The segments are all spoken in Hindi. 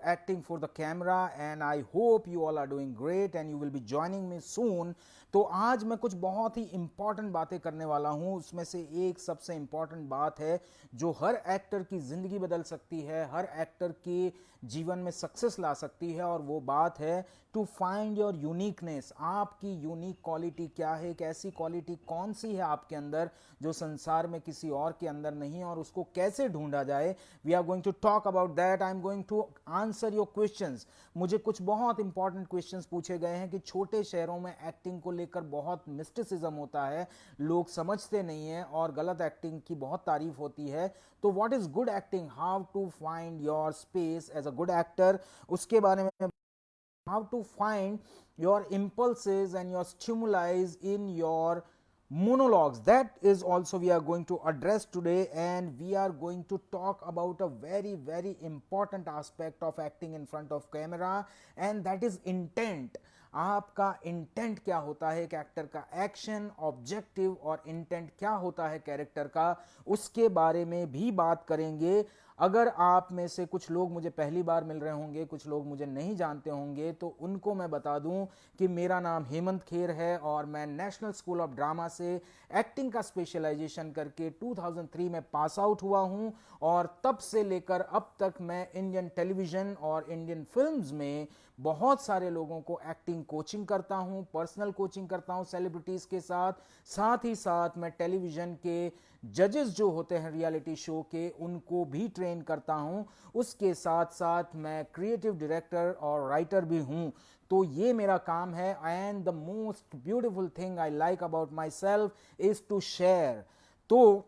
acting for the camera, and I hope you all are doing great and you will be joining me soon. तो आज मैं कुछ बहुत ही इंपॉर्टेंट बातें करने वाला हूं। उसमें से एक सबसे इंपॉर्टेंट बात है जो हर एक्टर की जिंदगी बदल सकती है, हर एक्टर के जीवन में सक्सेस ला सकती है, और वो बात है टू फाइंड योर यूनिकनेस। आपकी यूनिक क्वालिटी क्या है, एक ऐसी क्वालिटी कौन सी है आपके अंदर जो संसार में किसी और के अंदर नहीं, और उसको कैसे ढूंढा जाए। We are going to talk about that. I am going to answer your questions. मुझे कुछ बहुत इंपॉर्टेंट क्वेश्चंस पूछे गए हैं कि छोटे शहरों में एक्टिंग को लेकर बहुत मिस्टिसिज्म होता है, लोग समझते नहीं हैं और गलत एक्टिंग की बहुत तारीफ होती है। तो what is good acting, how to find your space as a good actor, उसके बारे में how to find your impulses and your stimuli in your monologues. That is also we are going to address today, and we are going to talk about a very important aspect of acting in front of camera, and that is intent. आपका इंटेंट क्या होता है, एक एक्टर का एक्शन, ऑब्जेक्टिव और इंटेंट क्या होता है कैरेक्टर का, उसके बारे में भी बात करेंगे। अगर आप में से कुछ लोग मुझे पहली बार मिल रहे होंगे, कुछ लोग मुझे नहीं जानते होंगे, तो उनको मैं बता दूं कि मेरा नाम हेमंत खेर है और मैं नेशनल स्कूल ऑफ ड्रामा से एक्टिंग का स्पेशलाइजेशन करके 2003 में पास आउट हुआ हूं, और तब से लेकर अब तक मैं इंडियन टेलीविजन और इंडियन फिल्म्स में बहुत सारे लोगों को एक्टिंग कोचिंग करता हूं, पर्सनल कोचिंग करता हूं सेलिब्रिटीज के साथ। साथ ही साथ मैं टेलीविजन के जजेस जो होते हैं रियलिटी शो के, उनको भी ट्रेन करता हूं। उसके साथ साथ मैं क्रिएटिव डायरेक्टर और राइटर भी हूं। तो ये मेरा काम है, and the most beautiful thing I like about myself is to share. तो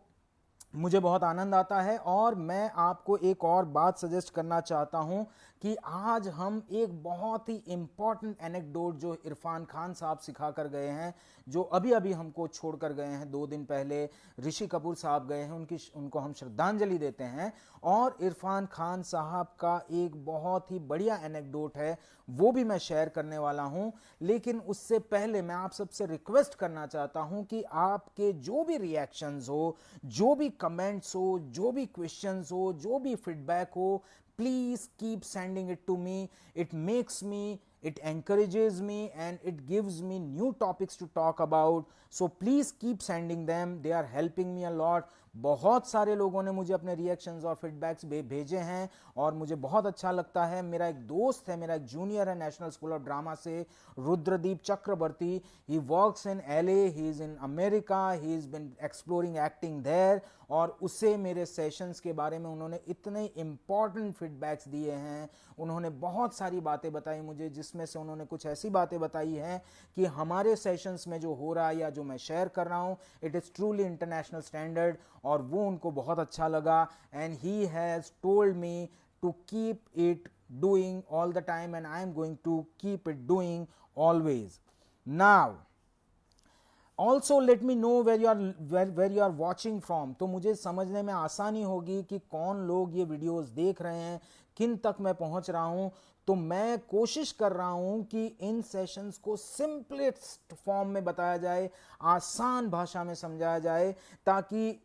मुझे बहुत आनंद आता है, और मैं आपको एक और बात सजेस्ट करना चाहता हूं कि आज हम एक बहुत ही इंपॉर्टेंट एनेक्डोट जो इरफान खान साहब सिखा कर गए हैं, जो अभी अभी हमको छोड़कर गए हैं, 2 दिन पहले ऋषि कपूर साहब गए हैं, उनको हम श्रद्धांजलि देते हैं। और इरफान खान साहब का एक बहुत ही बढ़िया एनेक्डोट है, वो भी मैं शेयर करने वाला हूं। लेकिन उससे पहले मैं आप सबसे रिक्वेस्ट करना चाहता हूं कि आपके जो भी रिएक्शंस हो, जो भी कमेंट्स हो, जो भी क्वेश्चंस हो, जो भी फीडबैक हो, please keep sending it to me. It makes me, it encourages me, and it gives me new topics to talk about. So please keep sending them. They are helping me a lot. बहुत सारे लोगों ने मुझे अपने रिएक्शंस और फीडबैक्स भेजे हैं, और मुझे बहुत अच्छा लगता है। मेरा एक दोस्त है, मेरा एक जूनियर है नेशनल स्कूल ऑफ ड्रामा से, Rudradeep Chakraborty. He works in LA, he is in America, he is been exploring acting there, और उसे मेरे सेशंस के बारे में उन्होंने इतने इंपॉर्टेंट फीडबैक्स दिए हैं। उन्होंने बहुत सारी बातें बताई मुझे, जिसमें से उन्होंने कुछ ऐसी बातें बताई हैं कि हमारे सेशंस में जो हो रहा है या जो मैं शेयर कर रहा हूं, it is truly international standard, और वो उनको बहुत अच्छा लगा। And he has told me to keep it doing all the time, and I am going to keep it doing always. Now also let me know where you are watching from, तो मुझे समझने में आसानी होगी कि कौन लोग ये वीडियोस देख रहे हैं, किन तक मैं पहुंच रहा हूं। तो मैं कोशिश कर रहा हूं कि इन सेशंस को सिंपलेस्ट फॉर्म में बताया जाए, आसान भाषा में समझाया जाए, ताकि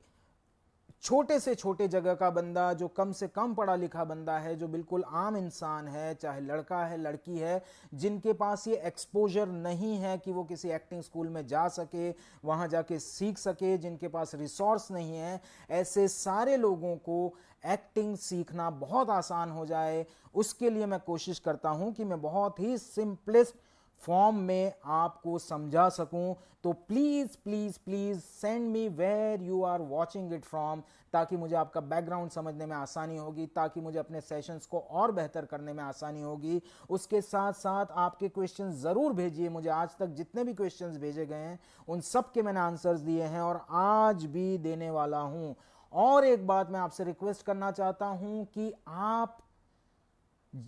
छोटे से छोटे जगह का बंदा, जो कम से कम पढ़ा लिखा बंदा है, जो बिल्कुल आम इंसान है, चाहे लड़का है लड़की है, जिनके पास ये एक्सपोजर नहीं है कि वो किसी एक्टिंग स्कूल में जा सके, वहां जाके सीख सके, जिनके पास रिसोर्स नहीं है, ऐसे सारे लोगों को एक्टिंग सीखना बहुत आसान हो जाए। उसके लिए मैं कोशिश करता हूं कि मैं बहुत ही सिंपलेस्ट फॉर्म में आपको समझा सकूं। तो please please please send me where you are watching it from, ताकि मुझे आपका बैकग्राउंड समझने में आसानी होगी, ताकि मुझे अपने सेशंस को और बेहतर करने में आसानी होगी। उसके साथ साथ आपके क्वेश्चंस जरूर भेजिए मुझे। आज तक जितने भी क्वेश्चंस भेजे गए हैं उन सब के मैंने आंसर्स दिए हैं, और आज भी देने वाला हूं। और एक बात मैं आपसे रिक्वेस्ट करना चाहता हूं कि आप,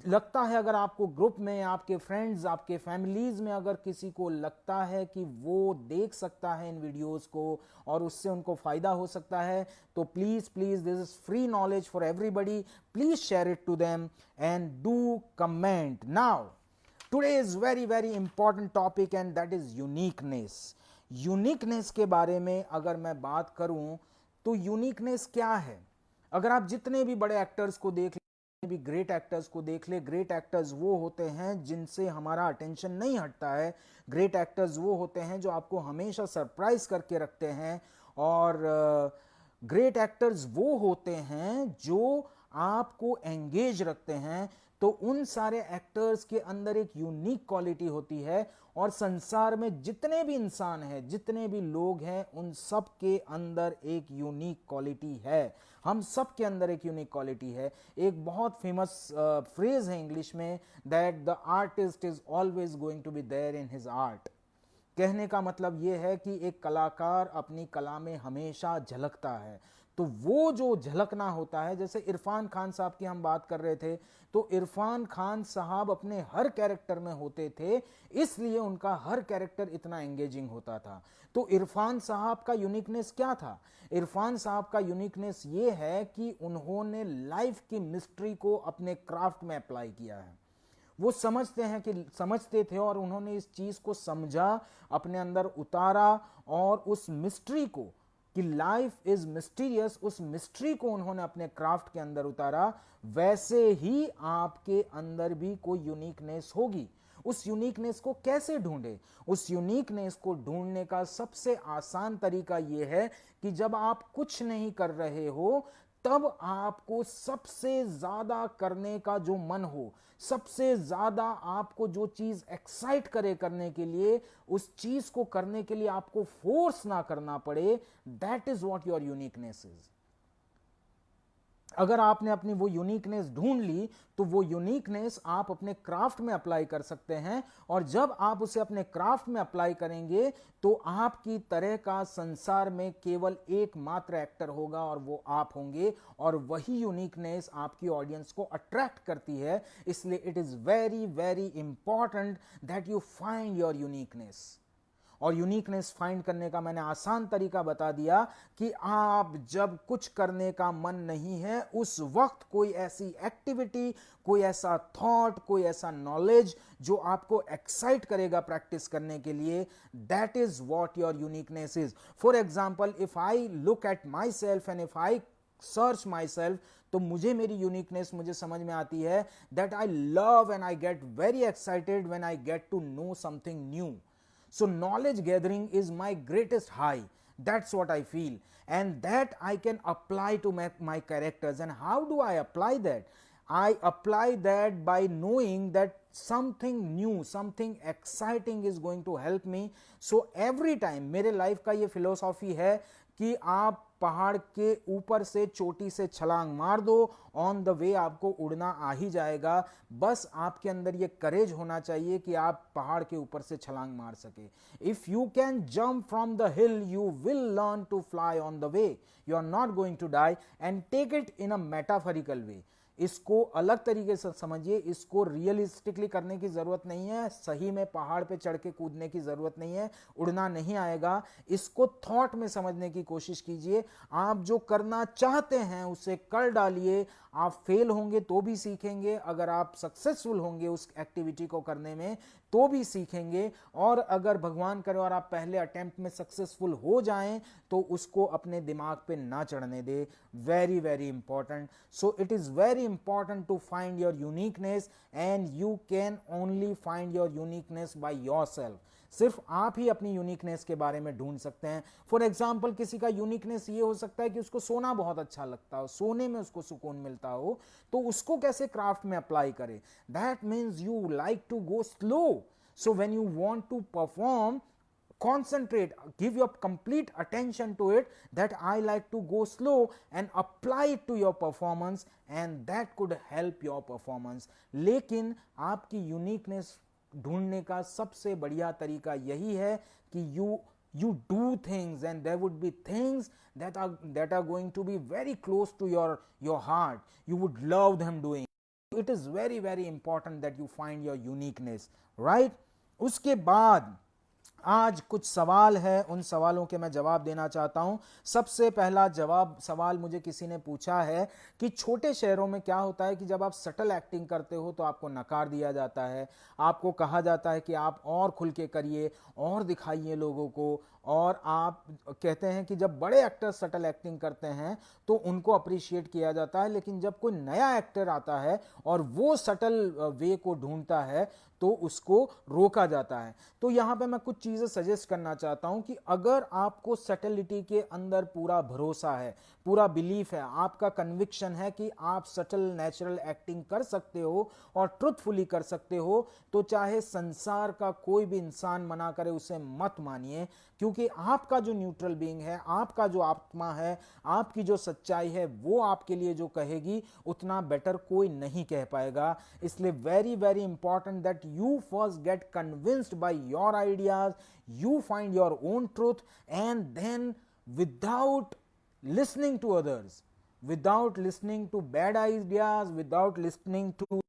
लगता है अगर आपको ग्रुप में, आपके फ्रेंड्स, आपके फैमिलीज में अगर किसी को लगता है कि वो देख सकता है इन वीडियोस को और उससे उनको फायदा हो सकता है, तो please please, this is free knowledge for everybody, please share it to them and do comment. Now today is very important topic, and that is uniqueness. Uniqueness के बारे में अगर मैं बात करूं तो यूनिकनेस क्या है? अगर आप जितने भी बड़े एक्टर्स को देख भी ग्रेट एक्टर्स को देख ले, ग्रेट एक्टर्स वो होते हैं जिनसे हमारा अटेंशन नहीं हटता है। ग्रेट एक्टर्स वो होते हैं जो आपको हमेशा सरप्राइज करके रखते हैं। और ग्रेट एक्टर्स वो होते हैं जो आपको एंगेज रखते हैं। तो उन सारे एक्टर्स के अंदर एक यूनिक क्वालिटी होती है, और संसार में जितने भी इंसान हैं, जितने भी लोग हैं, उन सब के अंदर एक यूनिक क्वालिटी है। हम सब के अंदर एक यूनिक क्वालिटी है। एक बहुत फेमस फ्रेज है इंग्लिश में, that the artist is always going to be there in his art. कहने का मतलब यह है कि एक कलाकार अपनी कला में हमेशा झलकता है। तो वो जो झलकना होता है, जैसे इरफान खान साहब की हम बात कर रहे थे, तो इरफान खान साहब अपने हर कैरेक्टर में होते थे, इसलिए उनका हर कैरेक्टर इतना एंगेजिंग होता था। तो इरफान साहब का यूनिकनेस क्या था? इरफान साहब का यूनिकनेस ये है कि उन्होंने लाइफ की मिस्ट्री को अपने क्राफ्ट में अप्लाई किया है। वो समझते थे और उन्होंने इस चीज को समझा, अपने अंदर उतारा, और उस मिस्ट्री को, कि लाइफ इज मिस्टीरियस, उस मिस्ट्री को उन्होंने अपने क्राफ्ट के अंदर उतारा। वैसे ही आपके अंदर भी कोई यूनिकनेस होगी। उस यूनिकनेस को कैसे ढूंढे? उस यूनिकनेस को ढूंढने का सबसे आसान तरीका यह है कि जब आप कुछ नहीं कर रहे हो, तब आपको सबसे ज्यादा करने का जो मन हो, सबसे ज्यादा आपको जो चीज एक्साइट करे करने के लिए, उस चीज को करने के लिए आपको फोर्स ना करना पड़े, that is what your uniqueness is. अगर आपने अपनी वो यूनिकनेस ढूंढ ली, तो वो यूनिकनेस आप अपने क्राफ्ट में अप्लाई कर सकते हैं। और जब आप उसे अपने क्राफ्ट में अप्लाई करेंगे, तो आपकी तरह का संसार में केवल एकमात्र एक्टर होगा, और वो आप होंगे। और वही यूनिकनेस आपकी ऑडियंस को अट्रैक्ट करती है। इसलिए it is very very important that you find your uniqueness. और यूनिकनेस फाइंड करने का मैंने आसान तरीका बता दिया कि आप जब कुछ करने का मन नहीं है, उस वक्त कोई ऐसी एक्टिविटी, कोई ऐसा थॉट, कोई ऐसा नॉलेज जो आपको एक्साइट करेगा प्रैक्टिस करने के लिए, that is what your uniqueness is. For example, if I look at myself and if I search myself, तो मुझे मेरी यूनिकनेस मुझे समझ में आती है, that I love and I get very excited when I get to know something new. So knowledge gathering is my greatest high. That's what I feel. And that I can apply to my characters. And how do I apply that? I apply that by knowing that something new, something exciting is going to help me. So every time, मेरे लाइफ का ये फिलोसॉफी है कि आप पहाड़ के ऊपर से, चोटी से छलांग मार दो, ऑन द वे आपको उड़ना आ ही जाएगा। बस आपके अंदर ये करेज होना चाहिए कि आप पहाड़ के ऊपर से छलांग मार सके। If you can jump from the hill, you will learn to fly on the way. You are not going to die. And take it in a metaphorical way. इसको अलग तरीके से समझिए, इसको रियलिस्टिकली करने की जरूरत नहीं है, सही में पहाड़ पे चढ़ के कूदने की जरूरत नहीं है, उड़ना नहीं आएगा। इसको थॉट में समझने की कोशिश कीजिए। आप जो करना चाहते हैं उसे कर डालिए। आप फेल होंगे तो भी सीखेंगे, अगर आप सक्सेसफुल होंगे उस एक्टिविटी को करने में तो भी सीखेंगे, और अगर भगवान करे और आप पहले अटेम्प्ट में सक्सेसफुल हो जाएं तो उसको अपने दिमाग पे ना चढ़ने दे। Very very important. So it is very important to find your uniqueness, and you can only find your uniqueness by yourself. सिर्फ आप ही अपनी यूनिकनेस के बारे में ढूंढ सकते हैं। फॉर एग्जाम्पल, किसी का यूनिकनेस ये हो सकता है कि उसको सोना बहुत अच्छा लगता हो, सोने में उसको सुकून मिलता हो, तो उसको कैसे क्राफ्ट में अप्लाई करे? That means you like to go slow. So when you want to perform, concentrate, give your complete attention to it, that I like to go slow, and apply it to your performance, and that could help your performance. लेकिन आपकी यूनिकनेस ढूंढने का सबसे बढ़िया तरीका यही है कि you do things, and there would be things that are going to be very close to your heart. You would love them doing. It is very very important that you find your uniqueness, right? उसके बाद आज कुछ सवाल है, उन सवालों के मैं जवाब देना चाहता हूं। सबसे पहला सवाल मुझे किसी ने पूछा है कि छोटे शहरों में क्या होता है कि जब आप सटल एक्टिंग करते हो तो आपको नकार दिया जाता है, आपको कहा जाता है कि आप और खुल के करिए और दिखाइए लोगों को। और आप कहते हैं कि जब बड़े एक्टर सटल एक्टिंग करते हैं तो उनको अप्रिशिएट किया जाता है, लेकिन जब कोई नया एक्टर आता है और वो सटल वे को ढूंढता है तो उसको रोका जाता है। तो यहां पे मैं कुछ चीजें सजेस्ट करना चाहता हूं कि अगर आपको सटलिटी के अंदर पूरा भरोसा है, पूरा बिलीफ है, आपका कन्विक्शन है कि आप सटल नेचुरल एक्टिंग कर सकते हो और ट्रुथफुली कर सकते हो, तो चाहे संसार का कोई भी इंसान मना करे उसे मत मानिए, क्योंकि आपका जो न्यूट्रल बीइंग है, आपका जो आत्मा है, आपकी जो सच्चाई है, वो आपके लिए जो कहेगी उतना बेटर कोई नहीं कह पाएगा। इसलिए very very important that you first get convinced by your ideas, you find your own truth, and then without listening to others, without listening to bad ideas, without listening to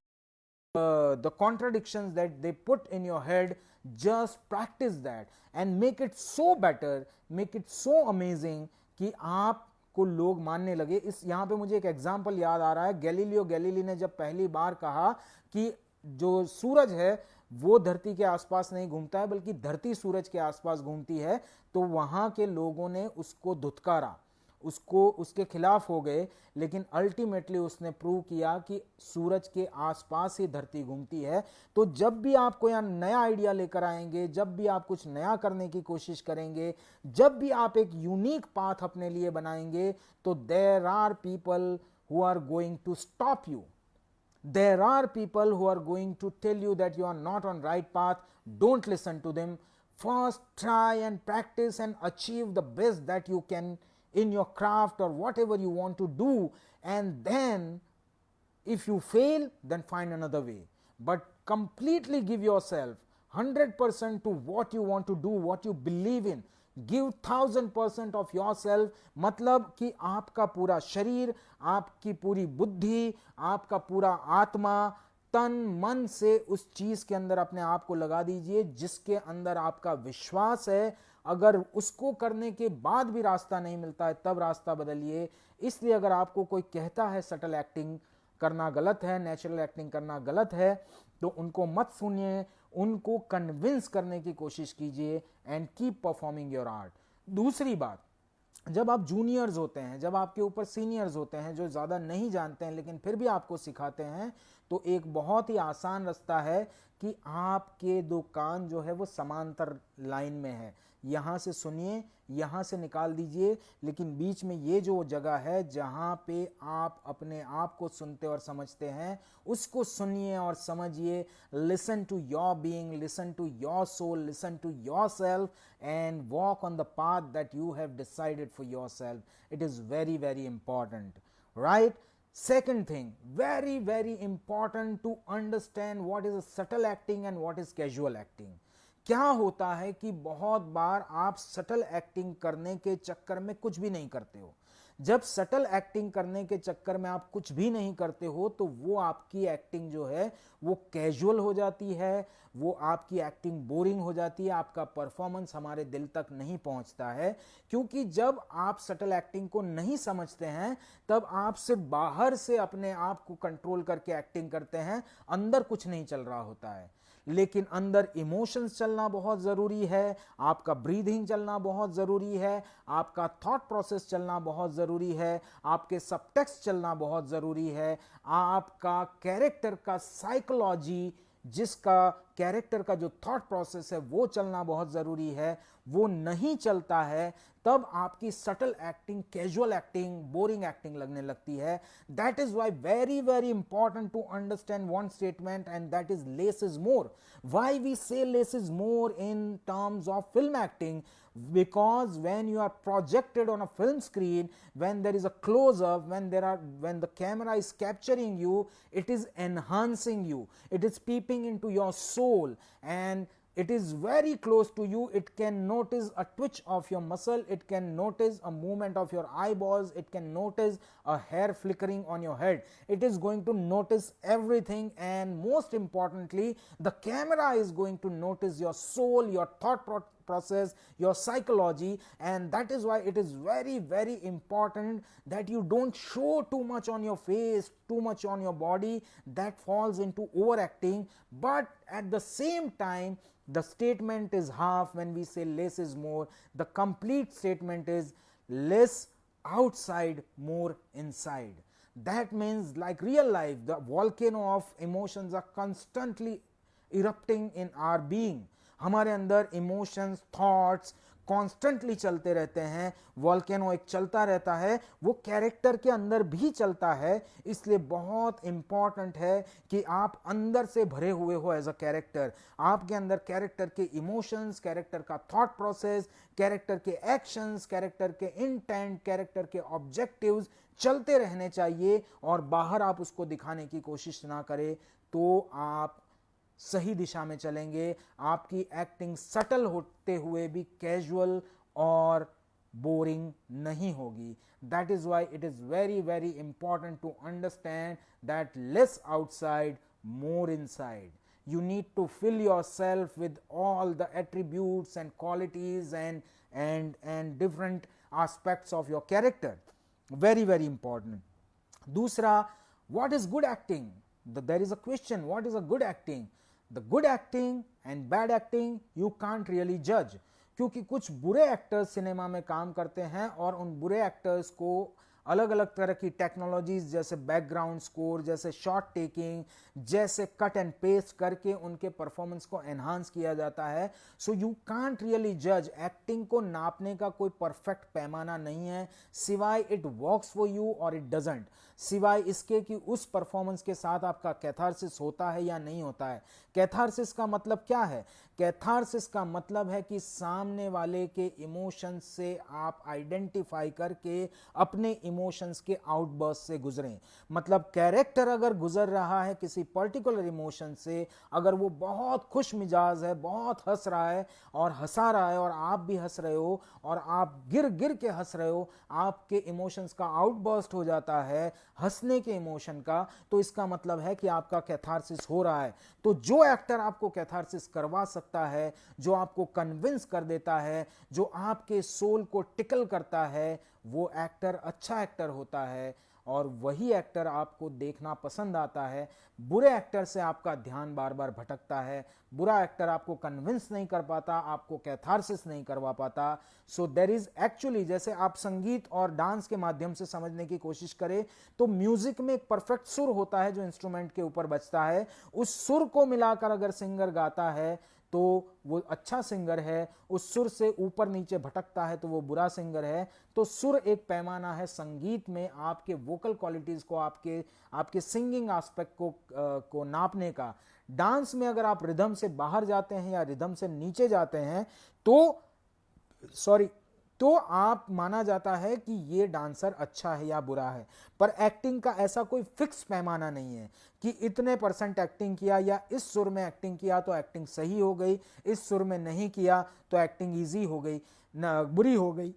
the contradictions that they put in your head, just practice that and make it so better, make it so amazing कि आप को लोग मानने लगे। इस यहां पे मुझे एक एग्जांपल याद आ रहा है। गैलीलियो गैलीली ने जब पहली बार कहा कि जो सूरज है वो धरती के आसपास नहीं घूमता है बल्कि धरती सूरज के आसपास घूमती है, तो वहां के लोगों ने उसको धुतकारा, उसको उसके खिलाफ हो गए, लेकिन अल्टीमेटली उसने प्रूव किया कि सूरज के आसपास ही धरती घूमती है। तो जब भी आप कोई नया आइडिया लेकर आएंगे, जब भी आप कुछ नया करने की कोशिश करेंगे, जब भी आप एक यूनिक पाथ अपने लिए बनाएंगे, तो there are people who are going to stop you, there are people who are going to tell you that you are not on right path. Don't listen to them. First try and practice and achieve the best that you can in your craft or whatever you want to do, and then if you fail then find another way, but completely give yourself 100% to what you want to do, what you believe in. Give 1000% of your self, मतलब कि आपका पूरा शरीर, आपकी पूरी बुद्धि, आपका पूरा आत्मा, तन मन से उस चीज के अंदर अपने आप को लगा दीजिए जिसके अंदर आपका विश्वास है। अगर उसको करने के बाद भी रास्ता नहीं मिलता है तब रास्ता बदलिए। इसलिए अगर आपको कोई कहता है सटल एक्टिंग करना गलत है, नेचुरल एक्टिंग करना गलत है, तो उनको मत सुनिए, उनको कन्विंस करने की कोशिश कीजिए and keep performing your art. दूसरी बात, जब आप जूनियर्स होते हैं, जब आपके ऊपर सीनियर्स होते हैं जो ज़्यादा नहीं जानते हैं लेकिन फिर भी आपको सिखाते हैं, तो एक बहुत ही आसान रास्ता है कि आपके दो कान जो है वो समांतर लाइन में है। यहाँ से सुनिए, यहाँ से निकाल दीजिए, लेकिन बीच में ये जो जगह है जहाँ पे आप अपने आप को सुनते और समझते हैं, उसको सुनिए और समझिए। Listen to your being, listen to your soul, listen to yourself and walk on the path that you have decided for yourself. It is very very important, right? Second thing, very very important to understand what is a subtle acting and what is casual acting. क्या होता है कि बहुत बार आप सटल एक्टिंग करने के चक्कर में कुछ भी नहीं करते हो। जब सटल एक्टिंग करने के चक्कर में आप कुछ भी नहीं करते हो तो वो आपकी एक्टिंग जो है वो कैजुअल हो जाती है, वो आपकी एक्टिंग बोरिंग हो जाती है, आपका परफॉर्मेंस हमारे दिल तक नहीं पहुंचता है। क्योंकि जब आप सटल एक्टिंग को नहीं समझते हैं तब आप सिर्फ बाहर से अपने आप को कंट्रोल करके एक्टिंग करते हैं, अंदर कुछ नहीं चल रहा होता है। लेकिन अंदर इमोशंस चलना बहुत जरूरी है, आपका ब्रीदिंग चलना बहुत जरूरी है, आपका थॉट प्रोसेस चलना बहुत जरूरी है, आपके सबटेक्स्ट चलना बहुत जरूरी है, आपका कैरेक्टर का साइकोलॉजी, जिसका कैरेक्टर का जो थॉट प्रोसेस है वो चलना बहुत जरूरी है। वो नहीं चलता है तब आपकी subtle acting, casual acting, boring acting लगने लगती है। That is why very very important to understand one statement and that is less is more. Why we say less is more in terms of film acting? Because when you are projected on a film screen, when there is a close up, when the camera is capturing you, it is enhancing you, it is peeping into your soul, and it is very close to you. It can notice a twitch of your muscle, it can notice a movement of your eyeballs, it can notice a hair flickering on your head, it is going to notice everything. And most importantly, the camera is going to notice your soul, your thought process, your psychology, and that is why it is very very important that you don't show too much on your face, too much on your body. That falls into overacting. But at the same time, the statement is half when we say less is more. The complete statement is less outside, more inside. That means, like real life, the volcano of emotions are constantly erupting in our being. हमारे अंदर इमोशंस, थॉट्स कॉन्स्टेंटली चलते रहते हैं. वॉल्केनो एक चलता रहता है, वो कैरेक्टर के अंदर भी चलता है. इसलिए बहुत इंपॉर्टेंट है कि आप अंदर से भरे हुए हो एज अ कैरेक्टर. आपके अंदर कैरेक्टर के इमोशंस, कैरेक्टर का थॉट प्रोसेस, कैरेक्टर के एक्शंस, कैरेक्टर के इंटेंट, कैरेक्टर के ऑब्जेक्टिव्स चलते रहने चाहिए. और बाहर आप उसको दिखाने की कोशिश ना करें तो आप सही दिशा में चलेंगे. आपकी एक्टिंग सटल होते हुए भी कैजुअल और बोरिंग नहीं होगी. That is why it is very very important to understand that less outside, more inside. You need to fill yourself with all the attributes and qualities and different aspects of your character. Very very important. दूसरा, what is good acting? There is a question, what is a good acting? The good acting and bad acting you can't really judge, क्योंकि कुछ बुरे एक्टर्स सिनेमा में काम करते हैं और उन बुरे एक्टर्स को अलग अलग तरह की टेक्नोलॉजीज जैसे बैकग्राउंड स्कोर, जैसे शॉट टेकिंग, जैसे कट एंड पेस्ट करके उनके परफॉर्मेंस को एनहांस किया जाता है. सो यू कांट रियली जज. एक्टिंग को नापने का कोई परफेक्ट पैमाना नहीं है, सिवाय इट वर्क्स फॉर यू और इट डजंट. सिवाय इसके कि उस परफॉर्मेंस के साथ आपका कैथारसिस होता है या नहीं होता है. कैथारसिस का मतलब क्या है? कैथारसिस का मतलब है कि सामने वाले के इमोशंस से आप आइडेंटिफाई करके अपने इमोशंस के आउटबर्स्ट से गुजरें. मतलब कैरेक्टर अगर गुजर रहा है किसी पर्टिकुलर इमोशन से, अगर वो बहुत खुश मिजाज है, बहुत हंस रहा है और हंसा रहा है और आप भी हंस रहे हो और आप गिर गिर के हंस रहे हो, आपके इमोशंस का आउटबर्स्ट हो जाता है हंसने के इमोशन का, तो इसका मतलब है कि आपका कैथारसिस हो रहा है. तो जो एक्टर आपको कैथारसिस करवा सकता है, जो आपको कन्विंस कर देता है, जो आपके सोल को टिकल करता है, वो एक्टर अच्छा एक्टर होता है और वही एक्टर आपको देखना पसंद आता है. बुरे एक्टर से आपका ध्यान बार बार भटकता है. बुरा एक्टर आपको कन्विंस नहीं कर पाता, आपको कैथारसिस नहीं करवा पाता. सो देयर इज एक्चुअली, जैसे आप संगीत और डांस के माध्यम से समझने की कोशिश करें तो म्यूजिक में एक परफेक्ट सुर होता है जो इंस्ट्रूमेंट के ऊपर बजता है. उस सुर को मिलाकर अगर सिंगर गाता है तो वो अच्छा सिंगर है. उस सुर से ऊपर नीचे भटकता है तो वो बुरा सिंगर है. तो सुर एक पैमाना है संगीत में आपके वोकल क्वालिटीज को, आपके सिंगिंग एस्पेक्ट को नापने का. डांस में अगर आप रिदम से बाहर जाते हैं या रिदम से नीचे जाते हैं तो आप माना जाता है कि ये डांसर अच्छा है या बुरा है. पर एक्टिंग का ऐसा कोई फिक्स पैमाना नहीं है कि इतने परसेंट एक्टिंग किया या इस सुर में एक्टिंग किया तो एक्टिंग सही हो गई, इस सुर में नहीं किया तो एक्टिंग इजी हो गई, बुरी हो गई.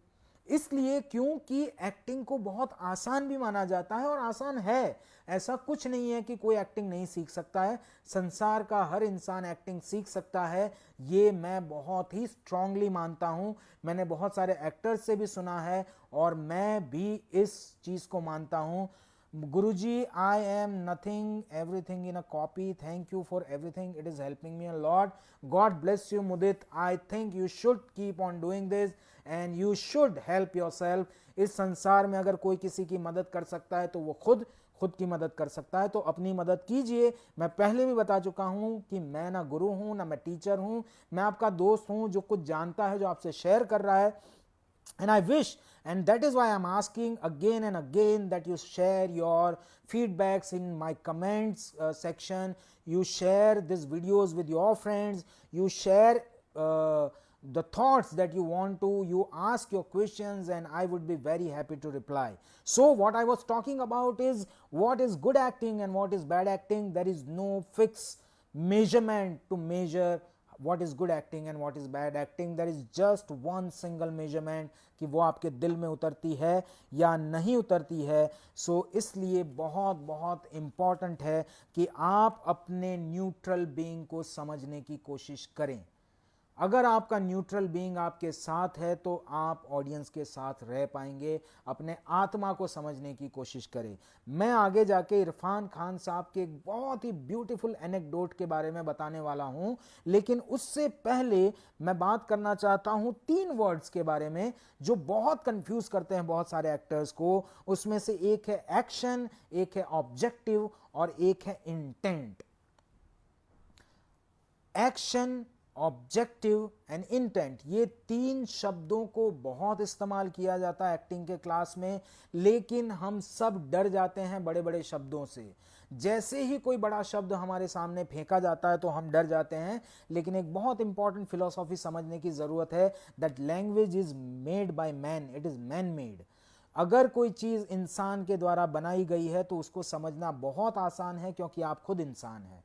इसलिए क्योंकि एक्टिंग को बहुत आसान भी माना जाता है और आसान है. ऐसा कुछ नहीं है कि कोई एक्टिंग नहीं सीख सकता है. संसार का हर इंसान एक्टिंग सीख सकता है, ये मैं बहुत ही स्ट्रांगली मानता हूं. मैंने बहुत सारे एक्टर्स से भी सुना है और मैं भी इस चीज को मानता हूं. Guruji, I am nothing, everything in a copy. Thank you for everything. It is helping me a lot. God bless you, Mudit. I think you should keep on doing this and you should help yourself. इस संसार में अगर कोई किसी की मदद कर सकता है तो वो खुद की मदद कर सकता है. तो अपनी मदद कीजिए. मैं पहले भी बता चुका हूं कि मैं ना गुरु हूं ना मैं टीचर हूं. मैं आपका दोस्त हूं जो कुछ जानता है, जो आपसे शेयर कर रहा है. And I wish, and that is why I'm asking again and again that you share your feedbacks in my comments section. You share these videos with your friends. You share the thoughts that you want to. You ask your questions and I would be very happy to reply. So what I was talking about is what is good acting and what is bad acting. There is no fixed measurement to measure what is good acting and what is bad acting. There is just one single measurement कि वो आपके दिल में उतरती है या नहीं उतरती है. सो इसलिए बहुत बहुत इम्पॉर्टेंट है कि आप अपने न्यूट्रल बीइंग को समझने की कोशिश करें. अगर आपका न्यूट्रल बीइंग आपके साथ है तो आप ऑडियंस के साथ रह पाएंगे। अपने आत्मा को समझने की कोशिश करें। मैं आगे जाके इरफान खान साहब के एक बहुत ही ब्यूटीफुल एनेक्डोट के बारे में बताने वाला हूं, लेकिन उससे पहले मैं बात करना चाहता हूं 3 वर्ड्स के बारे में जो बहुत कंफ्यूज करते हैं बहुत सारे एक्टर्स को। उसमें से एक है एक्शन, एक है ऑब्जेक्टिव और एक है intent. Action, objective and intent, ये 3 शब्दों को बहुत इस्तेमाल किया जाता है एक्टिंग के क्लास में, लेकिन हम सब डर जाते हैं बड़े बड़े शब्दों से। जैसे ही कोई बड़ा शब्द हमारे सामने फेंका जाता है तो हम डर जाते हैं। लेकिन एक बहुत इंपॉर्टेंट फिलॉसफी समझने की जरूरत है, that language is made by man, it is man made. अगर कोई चीज इंसान के द्वारा बनाई गई है तो उसको समझना बहुत आसान है, क्योंकि आप खुद इंसान हैं।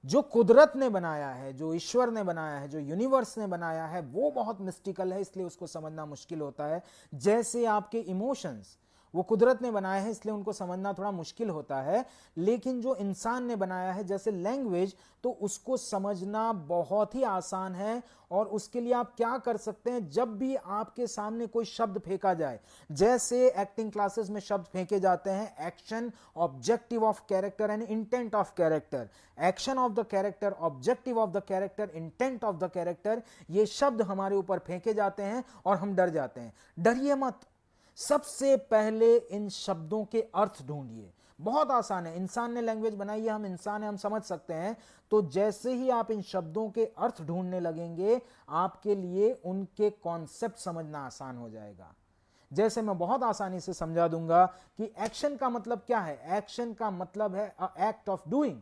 जो कुदरत ने बनाया है, जो ईश्वर ने बनाया है, जो यूनिवर्स ने बनाया है, वो बहुत मिस्टिकल है, इसलिए उसको समझना मुश्किल होता है। जैसे आपके इमोशंस, वो कुदरत ने बनाया है इसलिए उनको समझना थोड़ा मुश्किल होता है। लेकिन जो इंसान ने बनाया है जैसे लैंग्वेज, तो उसको समझना बहुत ही आसान है। और उसके लिए आप क्या कर सकते हैं, जब भी आपके सामने कोई शब्द फेंका जाए, जैसे एक्टिंग क्लासेस में शब्द फेंके जाते हैं action, objective of character and intent of character, action of the character, objective of the character, intent of the character, ये शब्द हमारे ऊपर फेंके जाते हैं और हम डर जाते हैं। डरिए मत, सबसे पहले इन शब्दों के अर्थ ढूंढिए। बहुत आसान है, इंसान ने लैंग्वेज बनाई है, हम इंसान हैं, हम समझ सकते हैं। तो जैसे ही आप इन शब्दों के अर्थ ढूंढने लगेंगे, आपके लिए उनके कॉन्सेप्ट समझना आसान हो जाएगा। जैसे मैं बहुत आसानी से समझा दूंगा कि एक्शन का मतलब क्या है। एक्शन का मतलब है एक्ट ऑफ डूइंग,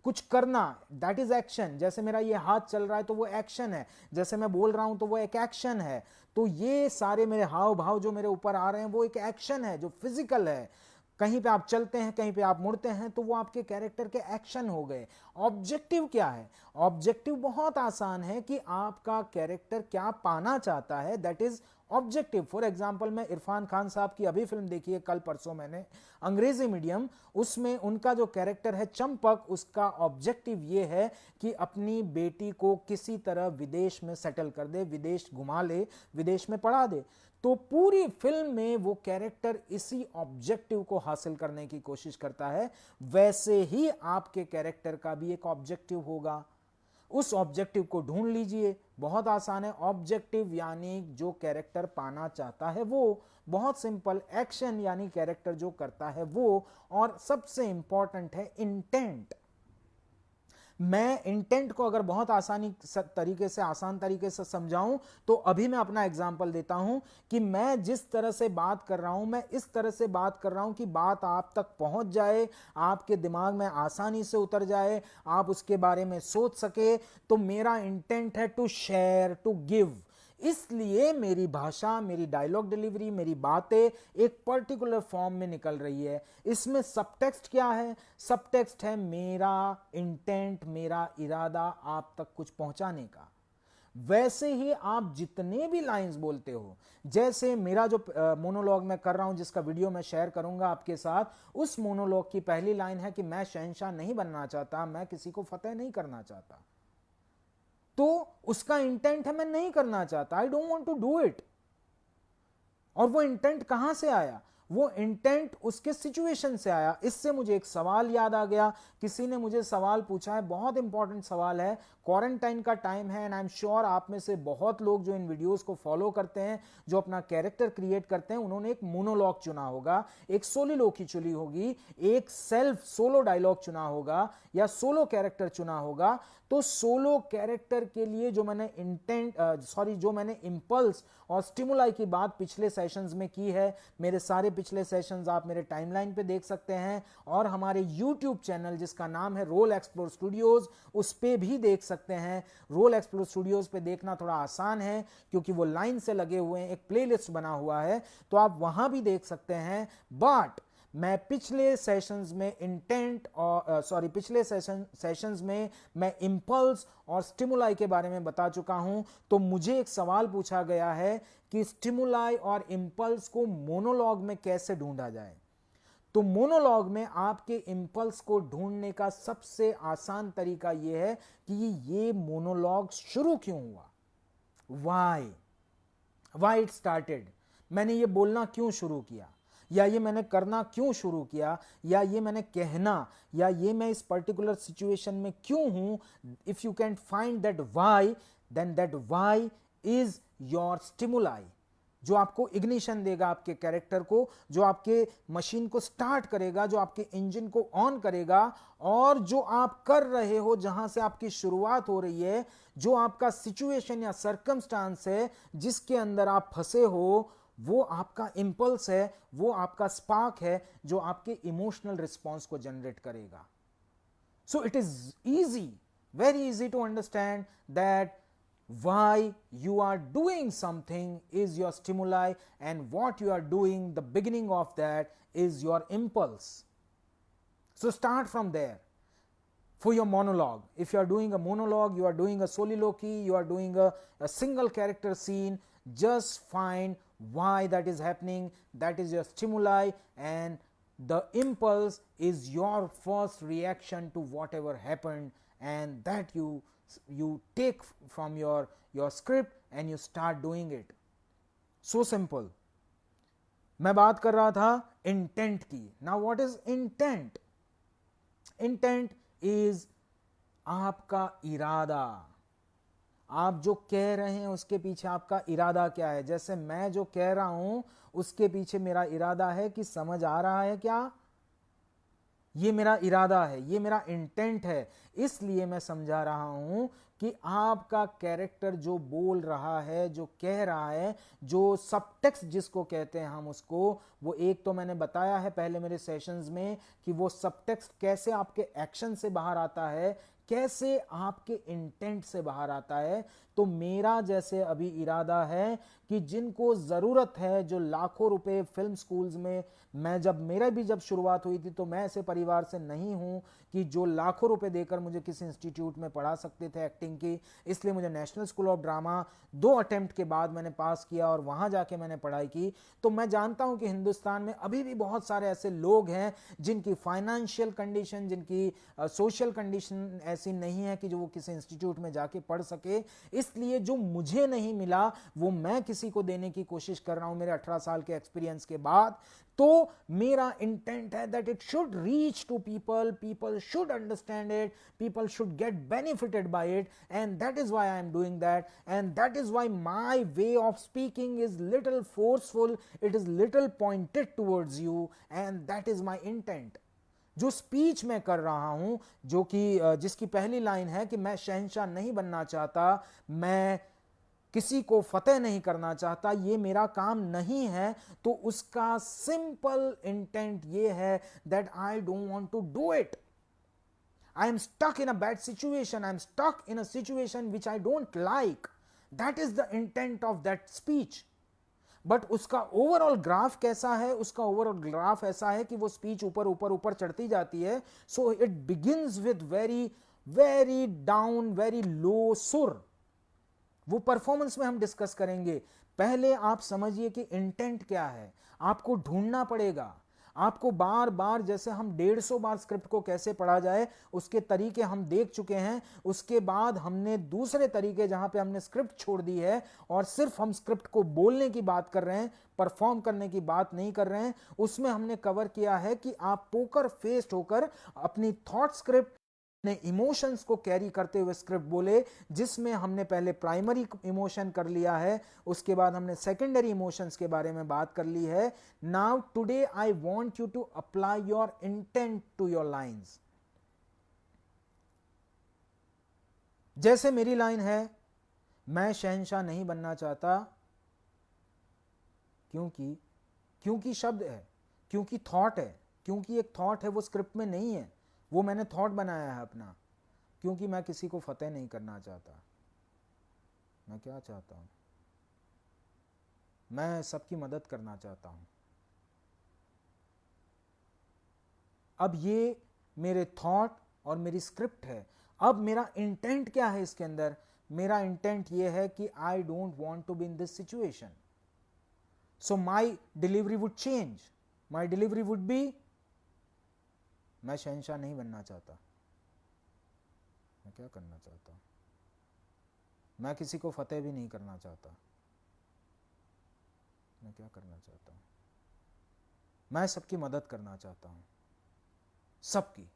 कुछ करना, दैट इज एक्शन। जैसे मेरा ये हाथ चल रहा है तो वो एक्शन है, जैसे मैं बोल रहा हूं तो वो एक एक्शन है। तो ये सारे मेरे हाव भाव जो मेरे ऊपर आ रहे हैं वो एक एक्शन है जो फिजिकल है। कहीं पे आप चलते हैं, कहीं पे आप मुड़ते हैं, तो वो आपके कैरेक्टर के एक्शन हो गए। ऑब्जेक्टिव क्या है? ऑब्जेक्टिव बहुत आसान है कि आपका कैरेक्टर क्या पाना चाहता है, that is objective. For example, मैं इरफान खान साहब की अभी फिल्म देखी है, कल परसों मैंने, अंग्रेजी मीडियम। उसमें उनका जो कैरेक्टर है चंपक, उसका ऑब्जेक्टिव ये है कि अपनी बेटी को किसी तरह विदेश में सेटल कर दे, विदेश घुमा ले, विदेश में पढ़ा दे। तो पूरी फिल्म में वो कैरेक्टर इसी ऑब्जेक्टिव को हासिल करने की कोशिश करता है। वैसे ही आपके कैरेक्टर का भी एक ऑब्जेक्टिव होगा। उस ऑब्जेक्टिव को ढूंढ लीजिए, बहुत आसान है। ऑब्जेक्टिव यानी जो कैरेक्टर पाना चाहता है वो, बहुत सिंपल। एक्शन यानी कैरेक्टर जो करता है वो, और सबसे इंपॉर्टेंट है इंटेंट। मैं इंटेंट को अगर बहुत आसान तरीके से समझाऊं तो अभी मैं अपना एग्जांपल देता हूं कि मैं जिस तरह से बात कर रहा हूं, मैं इस तरह से बात कर रहा हूं कि बात आप तक पहुंच जाए, आपके दिमाग में आसानी से उतर जाए, आप उसके बारे में सोच सके। तो मेरा इंटेंट है टू शेयर, टू गिव। इसलिए मेरी भाषा, मेरी डायलॉग डिलीवरी, मेरी बातें एक पर्टिकुलर फॉर्म में निकल रही है। इसमें सबटेक्स्ट क्या है? सबटेक्स्ट है मेरा इंटेंट, मेरा इरादा आप तक कुछ पहुंचाने का। वैसे ही आप जितने भी लाइंस बोलते हो, जैसे मेरा जो मोनोलॉग मैं कर रहा हूं, जिसका वीडियो मैं शेयर करूंगा आपके साथ, उस मोनोलॉग की पहली लाइन है कि मैं शहंशाह नहीं बनना चाहता, मैं किसी को फतेह नहीं करना चाहता। तो उसका इंटेंट है मैं नहीं करना चाहता, I don't want to do it. और वो इंटेंट कहां से आया? वो इंटेंट उसके सिचुएशन से आया। इससे मुझे एक सवाल याद आ गया। किसी ने मुझे सवाल पूछा है, बहुत इंपॉर्टेंट सवाल है। क्वारंटाइन का टाइम है एंड आई एम श्योर आप में से बहुत लोग जो इन वीडियोस को फॉलो करते हैं, जो अपना कैरेक्टर क्रिएट करते हैं, उन्होंने एक मोनोलॉग चुना होगा, एक सोलिलोकी चुनी होगी, एक सेल्फ सोलो डायलॉग चुना होगा या सोलो कैरेक्टर चुना होगा। तो सोलो कैरेक्टर के लिए जो मैंने जो मैंने इंपल्स और स्टिमुलाई की बात पिछले सेशंस में की है, मेरे सारे पिछले सेशंस आप मेरे टाइमलाइन पे देख सकते हैं, और हमारे यूट्यूब चैनल जिसका नाम है रोल एक्सप्लोर स्टूडियोज, उस पे भी देख सकते हैं। रोल एक्सप्लोर स्टूडियोज पे देखना थोड़ा आसान है क्योंकि वो लाइन से लगे हुए हैं, एक प्लेलिस्ट बना हुआ है, तो आप वहां भी देख सकते हैं। बट मैं पिछले सेशंस में पिछले सेशंस में मैं इंपल्स और स्टिमुलाई के बारे में बता चुका हूं। तो मुझे एक सवाल पूछा गया है कि स्टिमुलाई और इंपल्स को मोनोलॉग में कैसे ढूंढा जाए। तो मोनोलॉग में आपके इंपल्स को ढूंढने का सबसे आसान तरीका यह है कि ये मोनोलॉग शुरू क्यों हुआ, वाई इट स्टार्टेड, मैंने ये बोलना क्यों शुरू किया, या ये मैंने करना क्यों शुरू किया, या ये मैंने कहना, या ये मैं इस पर्टिकुलर सिचुएशन में क्यों हूं. If you can find that why, then that why is your stimuli, जो आपको इग्निशन देगा आपके कैरेक्टर को, जो आपके मशीन को स्टार्ट करेगा, जो आपके इंजन को ऑन करेगा, और जो आप कर रहे हो, जहां से आपकी शुरुआत हो रही है, जो आपका सिचुएशन या सर्कमस्टांस है जिसके अंदर आप फंसे हो, वो आपका इंपल्स है, वो आपका स्पार्क है जो आपके इमोशनल रिस्पॉन्स को जनरेट करेगा. So it is easy, very easy to understand that why you are doing something is your stimuli, and what you are doing, the beginning of that is your impulse. So start from there. For your monologue, if you are doing a monologue, you are doing a soliloquy, you are doing a single character scene, just find why that is happening. That is your stimuli, and the impulse is your first reaction to whatever happened, and that you take from your script and you start doing it. So simple. मैं बात कर रहा था इंटेंट की. Now what is intent? Intent is आपका इरादा. आप जो कह रहे हैं उसके पीछे आपका इरादा क्या है. जैसे मैं जो कह रहा हूं उसके पीछे मेरा इरादा है कि समझ आ रहा है क्या, ये मेरा इरादा है, ये मेरा इंटेंट है. इसलिए मैं समझा रहा हूं कि आपका कैरेक्टर जो बोल रहा है, जो कह रहा है, जो सबटेक्स्ट जिसको कहते हैं हम उसको, वो एक तो मैंने बताया है पहले मेरे सेशंस में कि वो सबटेक्स्ट कैसे आपके एक्शन से बाहर आता है, कैसे आपके इंटेंट से बाहर आता है. तो मेरा जैसे अभी इरादा है कि जिनको जरूरत है, जो लाखों रुपए फिल्म स्कूल्स में, मैं जब मेरा भी जब शुरुआत हुई थी तो मैं ऐसे परिवार से नहीं हूं कि जो लाखों रुपए देकर मुझे किसी इंस्टीट्यूट में पढ़ा सकते थे एक्टिंग की. इसलिए मुझे national school of drama 2 attempt के बाद मैंने पास किया और वहां जाके मैंने पढ़ाई की. तो मैं जानता हूं कि हिंदुस्तान में अभी भी बहुत सारे ऐसे लोग हैं जिनकी फाइनेंशियल कंडीशन, जिनकी सोशल कंडीशन ऐसी नहीं है कि जो वो किसी इंस्टीट्यूट में जाके पढ़ सके. इसलिए जो मुझे नहीं मिला वो मैं किसी को देने की कोशिश कर रहा हूं मेरे 18 साल के एक्सपीरियंस के बाद. तो मेरा इंटेंट है that it should reach to people, people should understand it, people should get benefited by it, and that is why I am doing that, and that is why my way of speaking is little forceful, it is little pointed towards you, and that is my intent. जो स्पीच मैं कर रहा हूं, जो कि जिसकी पहली लाइन है कि मैं शहंशाह नहीं बनना चाहता, मैं किसी को फतेह नहीं करना चाहता, ये मेरा काम नहीं है, तो उसका सिंपल इंटेंट ये है that I don't want to do it. I am stuck in a bad situation, I am stuck in a situation which I don't like. That is the intent of that speech. But उसका ओवरऑल ग्राफ कैसा है? उसका ओवरऑल ग्राफ ऐसा है कि वो स्पीच ऊपर ऊपर ऊपर चढ़ती जाती है. So it begins with very very down, very low सुर. वो परफॉर्मेंस में हम डिस्कस करेंगे. पहले आप समझिए कि इंटेंट क्या है. आपको ढूंढना पड़ेगा. आपको बार बार, जैसे हम 150 बार स्क्रिप्ट को कैसे पढ़ा जाए उसके तरीके हम देख चुके हैं. उसके बाद हमने दूसरे तरीके जहां पे हमने स्क्रिप्ट छोड़ दी है और सिर्फ हम स्क्रिप्ट को बोलने की बात कर रहे हैं, परफॉर्म करने की बात नहीं कर रहे हैं. उसमें हमने कवर किया है कि आप पोकर फेस्ड होकर अपनी थॉट स्क्रिप्ट ने इमोशंस को कैरी करते हुए स्क्रिप्ट बोले, जिसमें हमने पहले प्राइमरी इमोशन कर लिया है, उसके बाद हमने सेकेंडरी इमोशंस के बारे में बात कर ली है. Now today I want you to apply your intent to your lines. जैसे मेरी लाइन है, मैं शहंशाह नहीं बनना चाहता, क्योंकि शब्द है, क्योंकि थॉट है, क्योंकि एक थॉट है, वो स्क्रिप्ट में नहीं है, वो मैंने थॉट बनाया है अपना. क्योंकि मैं किसी को फतेह नहीं करना चाहता. मैं क्या चाहता हूं? मैं सबकी मदद करना चाहता हूं. अब ये मेरे थॉट और मेरी स्क्रिप्ट है. अब मेरा इंटेंट क्या है इसके अंदर? मेरा इंटेंट ये है कि I don't want to be in this situation. So my delivery would change. My delivery would be मैं शहंशाह नहीं बनना चाहता। मैं क्या करना चाहता हूँ? मैं किसी को फतेह भी नहीं करना चाहता। मैं क्या करना चाहता हूँ? मैं सबकी मदद करना चाहता हूँ, सबकी।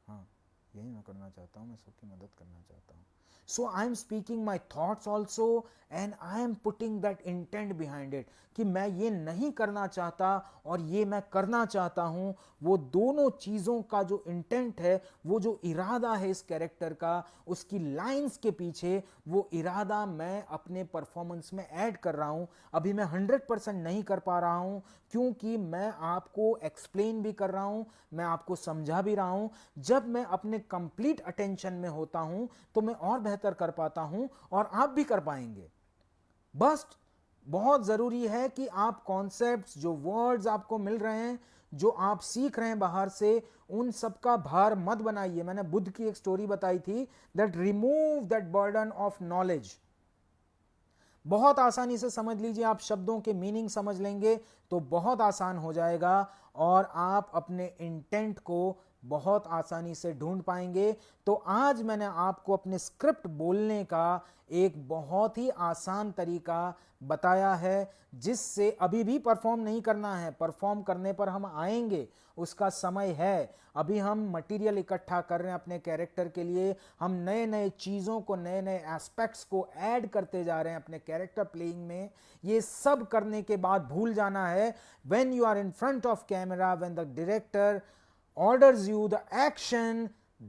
हाँ, यही मैं करना चाहता हूँ, मैं सबकी मदद करना चाहता हूँ। So I am speaking my thoughts also and I am putting that intent behind it कि मैं ये नहीं करना चाहता और ये मैं करना चाहता हूँ। वो दोनों चीज़ों का जो इंटेंट है, वो जो इरादा है इस कैरेक्टर का, उसकी लाइंस के पीछे वो इरादा मैं अपने परफॉर्मेंस में ऐड कर रहा हूँ। अभी मैं 100% नहीं कर पा रहा हूँ क्योंकि मैं आपको एक्सप्लेन भी कर रहा हूँ, मैं आपको समझा भी रहा हूँ। जब मैं अपने कंप्लीट अटेंशन में होता हूँ तो मैं और बेहतर कर पाता हूँ और आप भी कर पाएंगे। बस बहुत ज़रूरी है कि आप कॉन्सेप्ट्स, जो वर्ड्स आपको मिल रहे हैं, जो आप सीख रहे हैं बाहर से, उन सब का भार मत बनाइए। मैंने बुद्ध की एक स्टोरी बताई थी, that remove that burden of knowledge. बहुत आसानी से समझ लीजिए, आप शब्दों के मीनिंग समझ लेंगे तो बहुत आसान हो जाएगा और आप अपने इंटेंट को बहुत आसानी से ढूंढ पाएंगे। तो आज मैंने आपको अपने स्क्रिप्ट बोलने का एक बहुत ही आसान तरीका बताया है, जिससे अभी भी परफॉर्म नहीं करना है, परफॉर्म करने पर हम आएंगे, उसका समय है। अभी हम मटेरियल इकट्ठा कर रहे हैं अपने कैरेक्टर के लिए, हम नए नए चीज़ों को, नए नए एस्पेक्ट्स को ऐड करते जा रहे हैं अपने कैरेक्टर प्लेइंग में। ये सब करने के बाद भूल जाना है, when you are in front of camera, when the director orders you the action,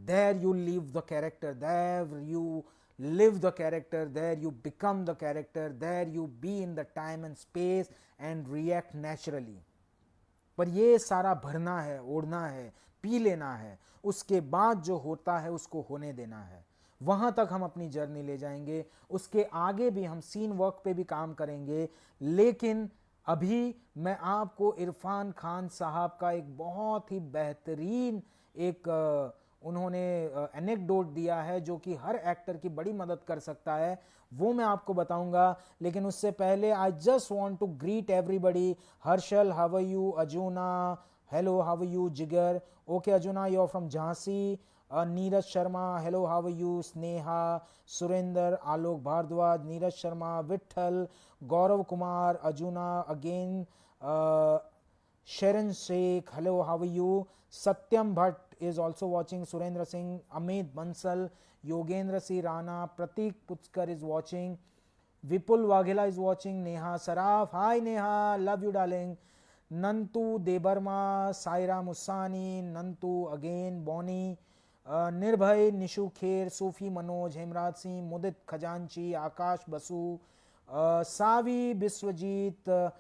there you leave the character, there you live the character, there you become the character, there you be in the time and space and react naturally. पर ये सारा भरना है, ओढ़ना है, पी लेना है, उसके बाद जो होता है उसको होने देना है। वहां तक हम अपनी जर्नी ले जाएंगे, उसके आगे भी हम सीन वर्क पे भी काम करेंगे। लेकिन अभी मैं आपको इरफान खान साहब का एक बहुत ही बेहतरीन एक उन्होंने एनेक्डोट दिया है जो कि हर एक्टर की बड़ी मदद कर सकता है, वो मैं आपको बताऊंगा। लेकिन उससे पहले I just want to greet everybody. Harshal, how are you? Ajuna, hello, how are you? Jigar, okay Ajuna, you are from Jhansi. Neeraj Sharma, hello, how are you? Sneha, Surendra, Alok Bhardwaj, Neeraj Sharma, Vithal, Gaurav Kumar, Ajuna again, Sharon Sheikh, hello, how are you? Satyam Bhatt is also watching. Surendra Singh, Amit Bansal, Yogendra C Rana, Pratik Putskar is watching. Vipul Waghela is watching. Neha Saraf, hi Neha, love you darling. Nantu Debarma, Saira Musani, Nantu again, Bonnie, Nirbhay, Nishu Kher, Sufi Manoj, Hemraj Singh, Mudit Khajanchi, Akash Basu, Savi Biswajit,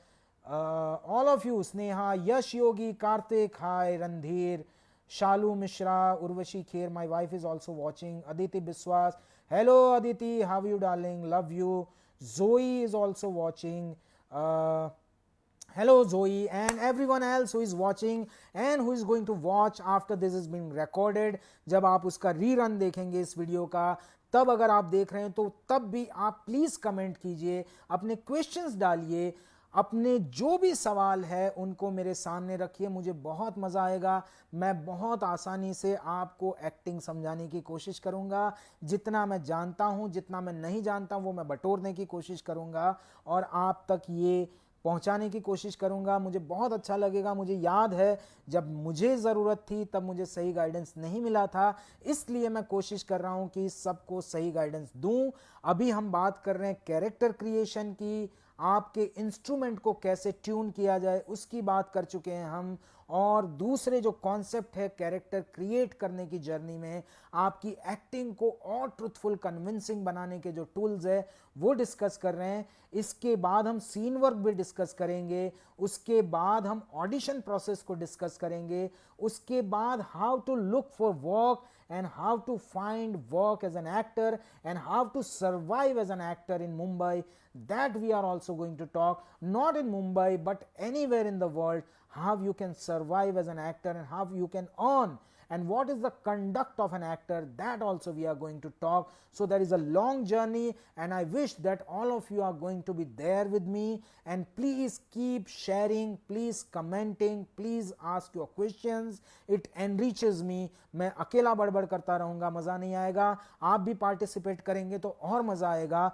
all of you, Sneha, Yash Yogi, Karthik, hi, Randhir, Shalu Mishra, Urvashi Kher, my wife is also watching. Aditi Biswas, hello Aditi, how are you darling? Love you. Zoe is also watching. Hello Zoe and everyone else who is watching and who is going to watch after this is being recorded. जब आप उसका रीरन देखेंगे इस वीडियो का, तब अगर आप देख रहे हैं तो तब भी आप प्लीज कमेंट कीजिए, अपने क्वेश्चंस डालिए, अपने जो भी सवाल है उनको मेरे सामने रखिए। मुझे बहुत मज़ा आएगा। मैं बहुत आसानी से आपको एक्टिंग समझाने की कोशिश करूंगा। जितना मैं जानता हूं, जितना मैं नहीं जानता वो मैं बटोरने की कोशिश करूंगा और आप तक ये पहुंचाने की कोशिश करूंगा। मुझे बहुत अच्छा लगेगा। मुझे याद है जब मुझे ज़रूरत थी तब मुझे सही गाइडेंस नहीं मिला था, इसलिए मैं कोशिश कर रहा हूं कि सबको सही गाइडेंस दूं। अभी हम बात कर रहे हैं कैरेक्टर क्रिएशन की, आपके इंस्ट्रूमेंट को कैसे ट्यून किया जाए उसकी बात कर चुके हैं हम, और दूसरे जो कॉन्सेप्ट है कैरेक्टर क्रिएट करने की जर्नी में आपकी एक्टिंग को और ट्रुथफुल कन्विंसिंग बनाने के जो टूल्स है वो डिस्कस कर रहे हैं। इसके बाद हम सीन वर्क भी डिस्कस करेंगे, उसके बाद हम ऑडिशन प्रोसेस को डिस्कस करेंगे, उसके बाद how to look for work and how to find work as an actor and how to survive as an actor in Mumbai. That we are also going to talk, not in Mumbai but anywhere in the world, how you can survive as an actor and how you can earn and what is the conduct of an actor, that also we are going to talk. So there is a long journey, and I wish that all of you are going to be there with me. And please keep sharing, please commenting, please ask your questions. It enriches me. मैं अकेला बड़बड़ करता रहूंगा, मजा नहीं आएगा. आप भी पार्टिसिपेट करेंगे तो और मजा आएगा.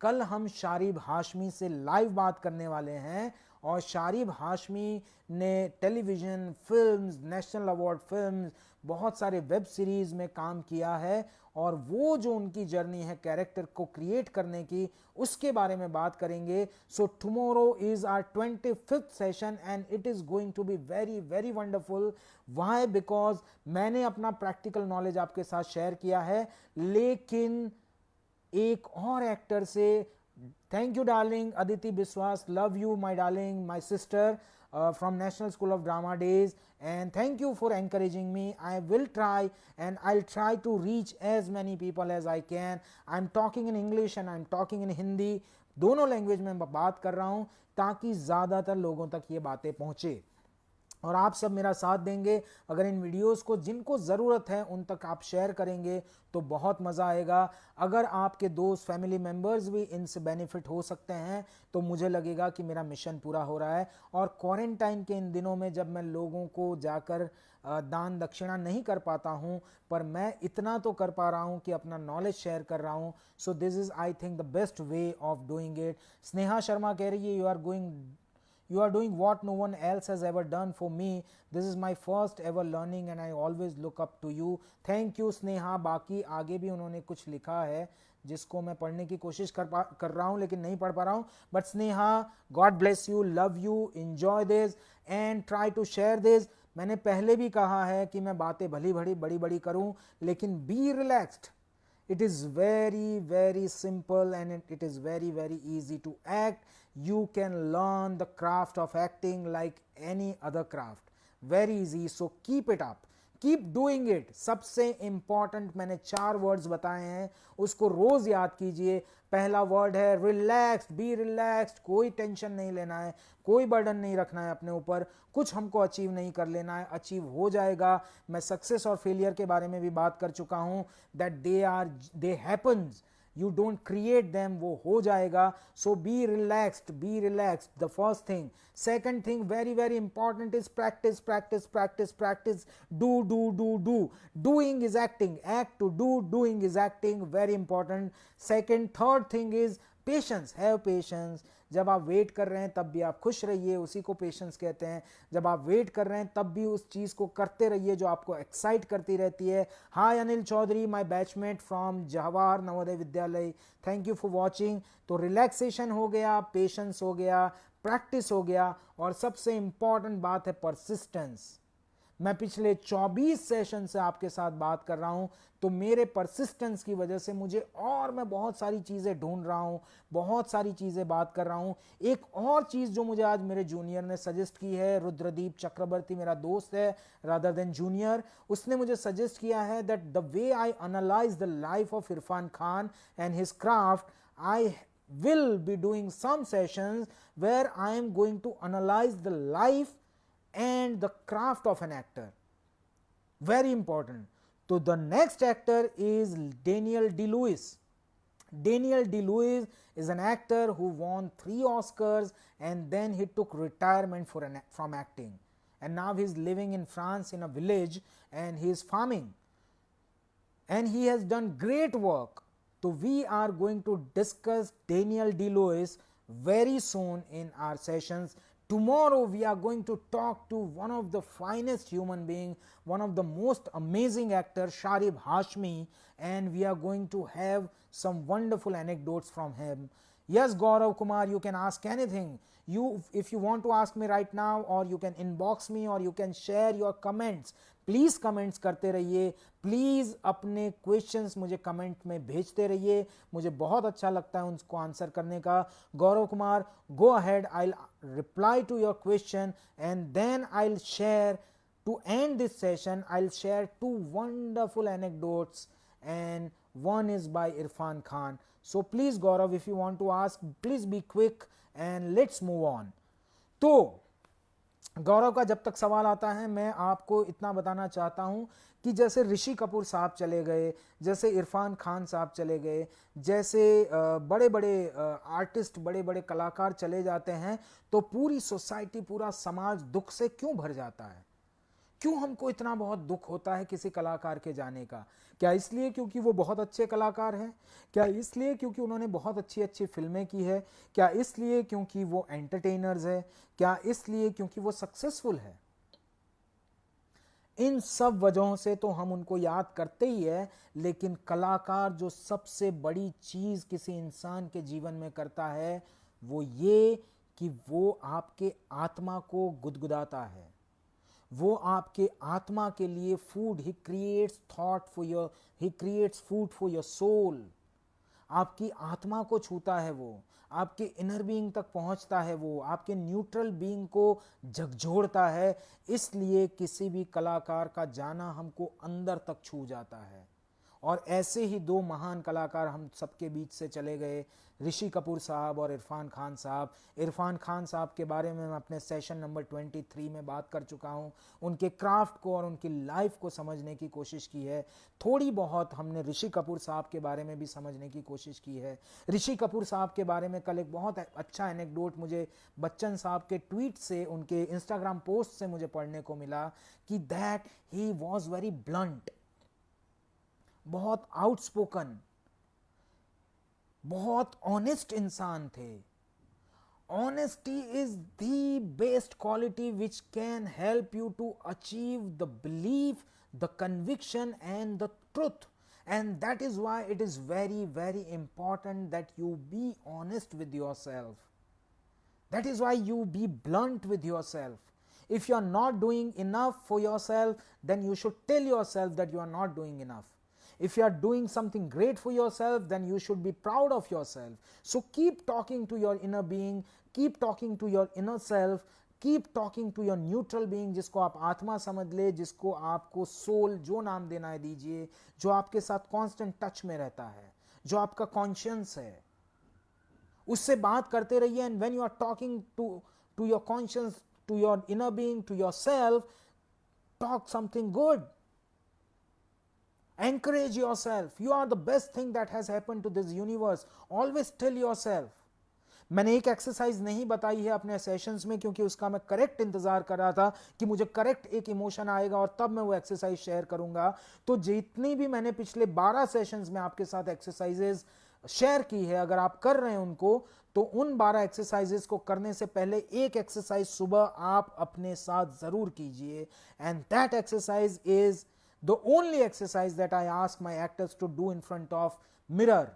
कल हम शारिब हाशमी से लाइव बात करने वाले हैं, और शारिब हाशमी ने television, films, national award films, बहुत सारे वेब सीरीज़ में काम किया है, और वो जो उनकी जर्नी है कैरेक्टर को क्रिएट करने की, उसके बारे में बात करेंगे. So tomorrow is our 25th session and it is going to be very very wonderful. Why? Because मैंने अपना प्रैक्टिकल नॉलेज आपके साथ शेयर किया है, लेकिन एक और एक्टर से. Thank you darling Aditi Biswas, love you my darling, my sister from National School of Drama Days, and thank you for encouraging me. I will try, and I'll try to reach as many people as I can. I'm talking in English and I'm talking in Hindi, दोनों लैंग्वेज में बात कर रहा हूं ताकि ज़्यादातर लोगों तक ये बातें पहुंचे, और आप सब मेरा साथ देंगे. अगर इन वीडियोस को जिनको ज़रूरत है उन तक आप शेयर करेंगे तो बहुत मज़ा आएगा. अगर आपके दोस्त, फैमिली मेम्बर्स भी इनसे बेनिफिट हो सकते हैं तो मुझे लगेगा कि मेरा मिशन पूरा हो रहा है. और क्वारंटाइन के इन दिनों में जब मैं लोगों को जाकर दान दक्षिणा नहीं कर पाता हूं, पर मैं इतना तो कर पा रहा हूं कि अपना नॉलेज शेयर कर रहा हूं. So this is I think the best way of doing it. Sneha Sharma कह रही है you are doing what no one else has ever done for me. This is my first ever learning and I always look up to you. Thank you Sneha. बाकी आगे भी उन्होंने कुछ लिखा है जिसको मैं पढ़ने की कोशिश कर रहा हूँ लेकिन नहीं पढ़ पा रहा हूँ. But Sneha, God bless you, love you, enjoy this and try to share this. मैंने पहले भी कहा है कि मैं बातें भली भली बड़ी बड़ी करूँ, लेकिन B relaxed. It is very very simple and it is very very easy to act. You can learn the craft of acting like any other craft. Very easy. So keep it up, keep doing it. सबसे important मैंने 4 वर्ड्स बताए हैं, उसको रोज याद कीजिए. पहला वर्ड है रिलैक्स्ड. Be relaxed. कोई टेंशन नहीं लेना है, कोई बर्डन नहीं रखना है अपने ऊपर. कुछ हमको अचीव नहीं कर लेना है, अचीव हो जाएगा. मैं सक्सेस और फेलियर के बारे में भी बात कर चुका हूं, that they happens, you don't create them, वो हो जाएगा. So be relaxed, be relaxed, the first thing. Second thing very very important is practice practice practice practice. Do. Doing is acting, act to do, doing is acting, very important. Second. Third thing is patience. Have patience. जब आप वेट कर रहे हैं तब भी आप खुश रहिए, उसी को पेशेंस कहते हैं. जब आप वेट कर रहे हैं तब भी उस चीज़ को करते रहिए जो आपको एक्साइट करती रहती है. Hi Anil Chaudhary, my batchmate from Jawahar Navodaya Vidyalaya, thank you for watching. तो रिलैक्सेशन हो गया, पेशेंस हो गया, प्रैक्टिस हो गया, और सबसे इंपॉर्टेंट बात है परसिस्टेंस. मैं पिछले 24 सेशन से आपके साथ बात कर रहा हूं, तो मेरे परसिस्टेंस की वजह से मुझे, और मैं बहुत सारी चीज़ें ढूंढ रहा हूं, बहुत सारी चीज़ें बात कर रहा हूं. एक और चीज़ जो मुझे आज मेरे जूनियर ने सजेस्ट की है, रुद्रदीप चक्रवर्ती मेरा दोस्त है रादर देन जूनियर, उसने मुझे सजेस्ट किया है that the way I analyse the life of Irfan Khan and his craft, I will be doing some sessions where I am going to analyze the life and the craft of an actor. Very important. So the next actor is Daniel Day-Lewis. Daniel Day-Lewis is an actor who won 3 Oscars and then he took retirement from acting. And now he is living in France in a village and he is farming. And he has done great work. So we are going to discuss Daniel Day-Lewis very soon in our sessions. Tomorrow we are going to talk to one of the finest human being, one of the most amazing actor, Sharib Hashmi, and we are going to have some wonderful anecdotes from him. Yes, Gaurav Kumar, you can ask anything. If you want to ask me right now, or you can inbox me, or you can share your comments. Please comments करते रहिए, प्लीज़ अपने क्वेश्चंस मुझे कमेंट में भेजते रहिए, मुझे बहुत अच्छा लगता है उनको आंसर करने का. Gaurav Kumar, go ahead, I will reply to your question and then I will share, to end this session, I'll share 2 wonderful anecdotes and one is by Irfan Khan. So please Gaurav, if you want to ask, please be quick and let's move on. तो गौरव का जब तक सवाल आता है, मैं आपको इतना बताना चाहता हूं कि जैसे ऋषि कपूर साहब चले गए, जैसे इरफान खान साहब चले गए, जैसे बड़े बड़े आर्टिस्ट, बड़े बड़े कलाकार चले जाते हैं, तो पूरी सोसाइटी, पूरा समाज दुख से क्यों भर जाता है? क्यों हमको इतना बहुत दुख होता है किसी कलाकार के जाने का? क्या इसलिए क्योंकि वो बहुत अच्छे कलाकार हैं? क्या इसलिए क्योंकि उन्होंने बहुत अच्छी अच्छी फिल्में की है? क्या इसलिए क्योंकि वो एंटरटेनर्स है? क्या इसलिए क्योंकि वो सक्सेसफुल है? इन सब वजहों से तो हम उनको याद करते ही है, लेकिन कलाकार जो सबसे बड़ी चीज किसी इंसान के जीवन में करता है, वो ये कि वो आपके आत्मा को गुदगुदाता है। वो आपके आत्मा के लिए food, he creates thought for your, he creates food for your soul. आपकी आत्मा को छूता है वो, आपके इनर बीइंग तक पहुंचता है वो, आपके न्यूट्रल बीइंग को झकझोरता है। इसलिए किसी भी कलाकार का जाना हमको अंदर तक छू जाता है। और ऐसे ही दो महान कलाकार हम सबके बीच से चले गए, ऋषि कपूर साहब और इरफान खान साहब। इरफान खान साहब के बारे में मैं अपने सेशन नंबर 23 में बात कर चुका हूं। उनके क्राफ्ट को और उनकी लाइफ को समझने की कोशिश की है। थोड़ी बहुत हमने ऋषि कपूर साहब के बारे में भी समझने की कोशिश की है। ऋषि कपूर साहब के बारे में कल एक बहुत अच्छा एनेक्डोट मुझे बच्चन साहब के ट्वीट से, उनके इंस्टाग्राम पोस्ट से मुझे पढ़ने को मिला कि that he was very blunt, बहुत आउटस्पोकन, बहुत ऑनेस्ट इंसान थे। Honesty is the best quality which can help you to achieve the belief, the conviction and the truth, and that is why it is very very important that you be honest with yourself. That is why you be blunt with yourself. If you are not doing enough for yourself, then you should tell yourself that you are not doing enough. If you are doing something great for yourself, then you should be proud of yourself. So keep talking to your inner being, keep talking to your inner self, keep talking to your neutral being, जिसको आप आत्मा समझ ले, जिसको आपको सोल, जो नाम देना है दीजिए, जो आपके साथ कांस्टेंट टच में रहता है, जो आपका कॉन्शियंस है, उससे बात करते रहिए। And when you are talking to your conscience, to your inner being, to yourself, talk something good. Encourage yourself. You are the best thing that has happened to this universe. Always tell yourself. मैंने एक एक्सरसाइज नहीं बताई है अपने सेशंस में, क्योंकि उसका मैं करेक्ट इंतजार कर रहा था कि मुझे करेक्ट एक इमोशन आएगा और तब मैं वो एक्सरसाइज शेयर करूंगा। तो जितनी भी मैंने पिछले 12 सेशंस में आपके साथ एक्सरसाइजेस शेयर की है, अगर आप कर रहे हैं उनको, तो उन 12 एक्सरसाइजेस को करने से पहले एक एक्सरसाइज सुबह आप अपने साथ जरूर कीजिए। And that exercise is the only exercise that I ask my actors to do in front of mirror.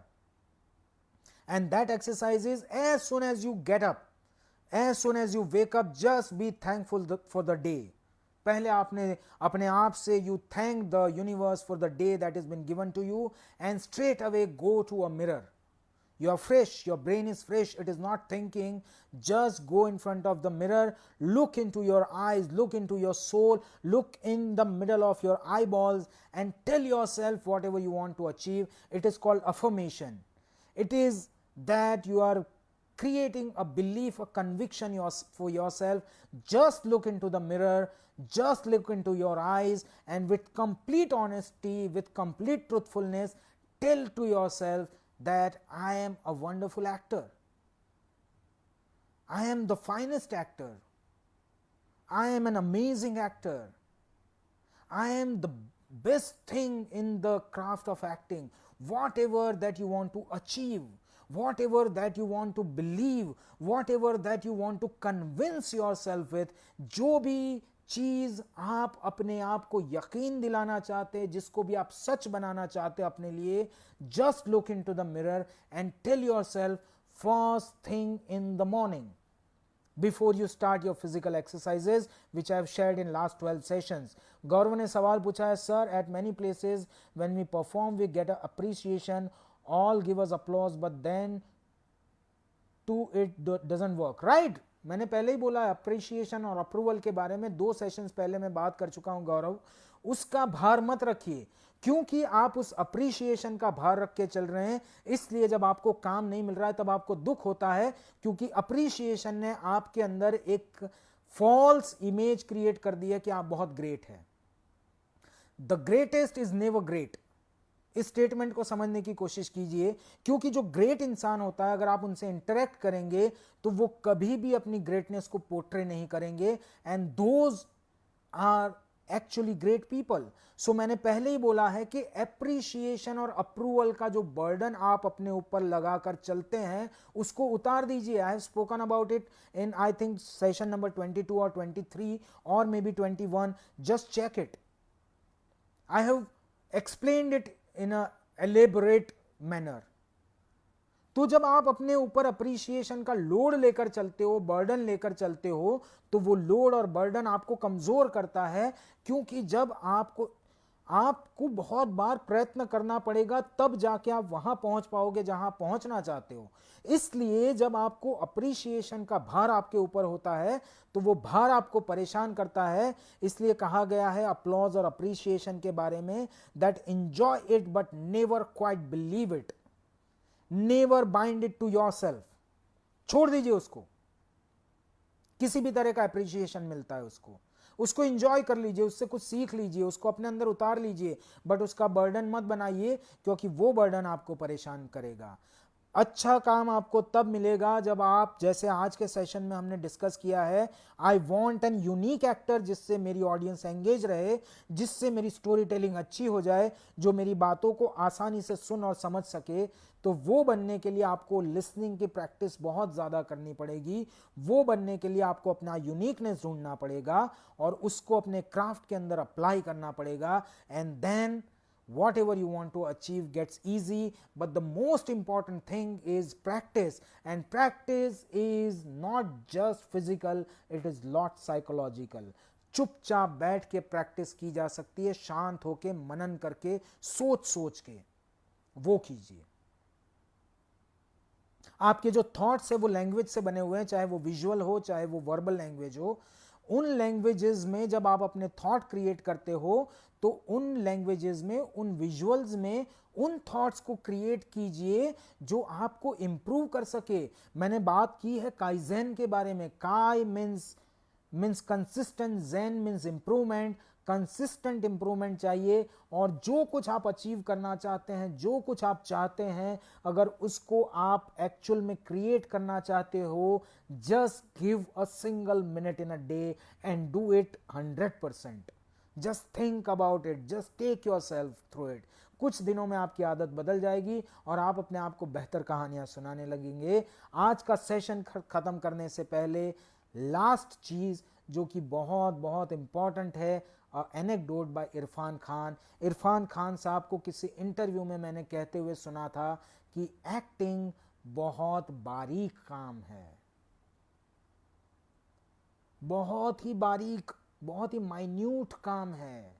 And that exercise is, as soon as you get up, as soon as you wake up, just be thankful for the day. पहले आपने अपने आप से you thank the universe for the day that has been given to you, and straight away go to a mirror. You are fresh, your brain is fresh, it is not thinking. Just go in front of the mirror, look into your eyes, look into your soul, look in the middle of your eyeballs, and tell yourself whatever you want to achieve. It is called affirmation. It is that you are creating a belief, a conviction for yourself. Just look into the mirror, just look into your eyes, and with complete honesty, with complete truthfulness, tell to yourself that I am a wonderful actor. I am the finest actor. I am an amazing actor. I am the best thing in the craft of acting. Whatever that you want to achieve, whatever that you want to believe, whatever that you want to convince yourself with, जो भी चीज आप अपने आप को यकीन दिलाना चाहते हैं, जिसको भी आप सच बनाना चाहते हैं अपने लिए, just look into the mirror and tell yourself first thing in the morning before you start your physical exercises, which I have shared in last 12 sessions. गौरव ने सवाल पूछा है, sir, at many places when we perform we get an appreciation, all give us applause, but then to it doesn't work, right? मैंने पहले ही बोला अप्रिशिएशन और अप्रूवल के बारे में 2 सेशंस पहले मैं बात कर चुका हूं गौरव। उसका भार मत रखिए, क्योंकि आप उस अप्रिशिएशन का भार रख के चल रहे हैं, इसलिए जब आपको काम नहीं मिल रहा है तब आपको दुख होता है, क्योंकि अप्रिशिएशन ने आपके अंदर एक फॉल्स इमेज क्रिएट कर दी है कि आप बहुत ग्रेट हैं। The greatest is never great. इस स्टेटमेंट को समझने की कोशिश कीजिए, क्योंकि जो ग्रेट इंसान होता है अगर आप उनसे इंटरेक्ट करेंगे तो वो कभी भी अपनी ग्रेटनेस को पोर्ट्रे नहीं करेंगे, and those are actually great people. So मैंने पहले ही बोला है कि एप्रिशिएशन और अप्रूवल का जो बर्डन आप अपने ऊपर लगाकर चलते हैं उसको उतार दीजिए। I have spoken about it in I think session number 22 और 23 और maybe 21। Just check it. I have explained it in a elaborate manner. तो जब आप अपने ऊपर अप्रिशिएशन का लोड लेकर चलते हो, बर्डन लेकर चलते हो, तो वो लोड और बर्डन आपको कमजोर करता है, क्योंकि जब आपको बहुत बार प्रयत्न करना पड़ेगा तब जाके आप वहां पहुंच पाओगे जहां पहुंचना चाहते हो। इसलिए जब आपको अप्रिशिएशन का भार आपके ऊपर होता है तो वो भार आपको परेशान करता है। इसलिए कहा गया है अप्लॉज और अप्रिशिएशन के बारे में, that enjoy it but never quite believe it, never bind it to yourself. छोड़ दीजिए उसको। किसी भी तरह का अप्रिशिएशन मिलता है उसको एंजॉय कर लीजिए, उससे कुछ सीख लीजिए, उसको अपने अंदर उतार लीजिए, बट उसका बर्डन मत बनाइए, क्योंकि वो बर्डन आपको परेशान करेगा। अच्छा काम आपको तब मिलेगा जब आप, जैसे आज के सेशन में हमने डिस्कस किया है, I want an unique actor, जिससे मेरी ऑडियंस एंगेज रहे, जिससे मेरी स्टोरी टेलिंग अच्छी हो जाए, जो मेरी बातों को आसानी से सुन और समझ सके। तो वो बनने के लिए आपको लिसनिंग की प्रैक्टिस बहुत ज़्यादा करनी पड़ेगी। वो बनने के लिए आपको अपना यूनिकनेस ढूंढना पड़ेगा और उसको अपने क्राफ्ट के अंदर अप्लाई करना पड़ेगा, and then whatever you want to achieve gets easy. But the most important thing is practice, and practice is not just physical, it is lot psychological. चुपचाप बैठ के प्रैक्टिस की जा सकती है, शांत होके मनन करके सोच के वो कीजिए। आपके जो थॉट्स है वो लैंग्वेज से बने हुए हैं, चाहे वो विजुअल हो चाहे वो वर्बल लैंग्वेज हो। उन लैंग्वेजेस में जब आप अपने थॉट क्रिएट करते हो तो उन लैंग्वेजेस में, उन विजुअल्स में उन थॉट्स को क्रिएट कीजिए जो आपको इंप्रूव कर सके। मैंने बात की है काइजेन के बारे में। काई मीन्स कंसिस्टेंट, जेन मीन्स इंप्रूवमेंट। कंसिस्टेंट इंप्रूवमेंट चाहिए, और जो कुछ आप अचीव करना चाहते हैं, जो कुछ आप चाहते हैं, अगर उसको आप एक्चुअल में क्रिएट करना चाहते हो, just give a single minute in a day and do it 100%। Just think about it, just take yourself through it. कुछ दिनों में आपकी आदत बदल जाएगी और आप अपने आप को बेहतर कहानियां सुनाने लगेंगे। आज का सेशन खत्म करने से पहले लास्ट चीज जो कि बहुत बहुत इंपॉर्टेंट है, एनेक्डोट बाय इरफान खान। इरफान खान साहब को किसी इंटरव्यू में मैंने कहते हुए सुना था कि एक्टिंग बहुत बारीक काम है, बहुत ही बारीक, बहुत ही माइन्यूट काम है।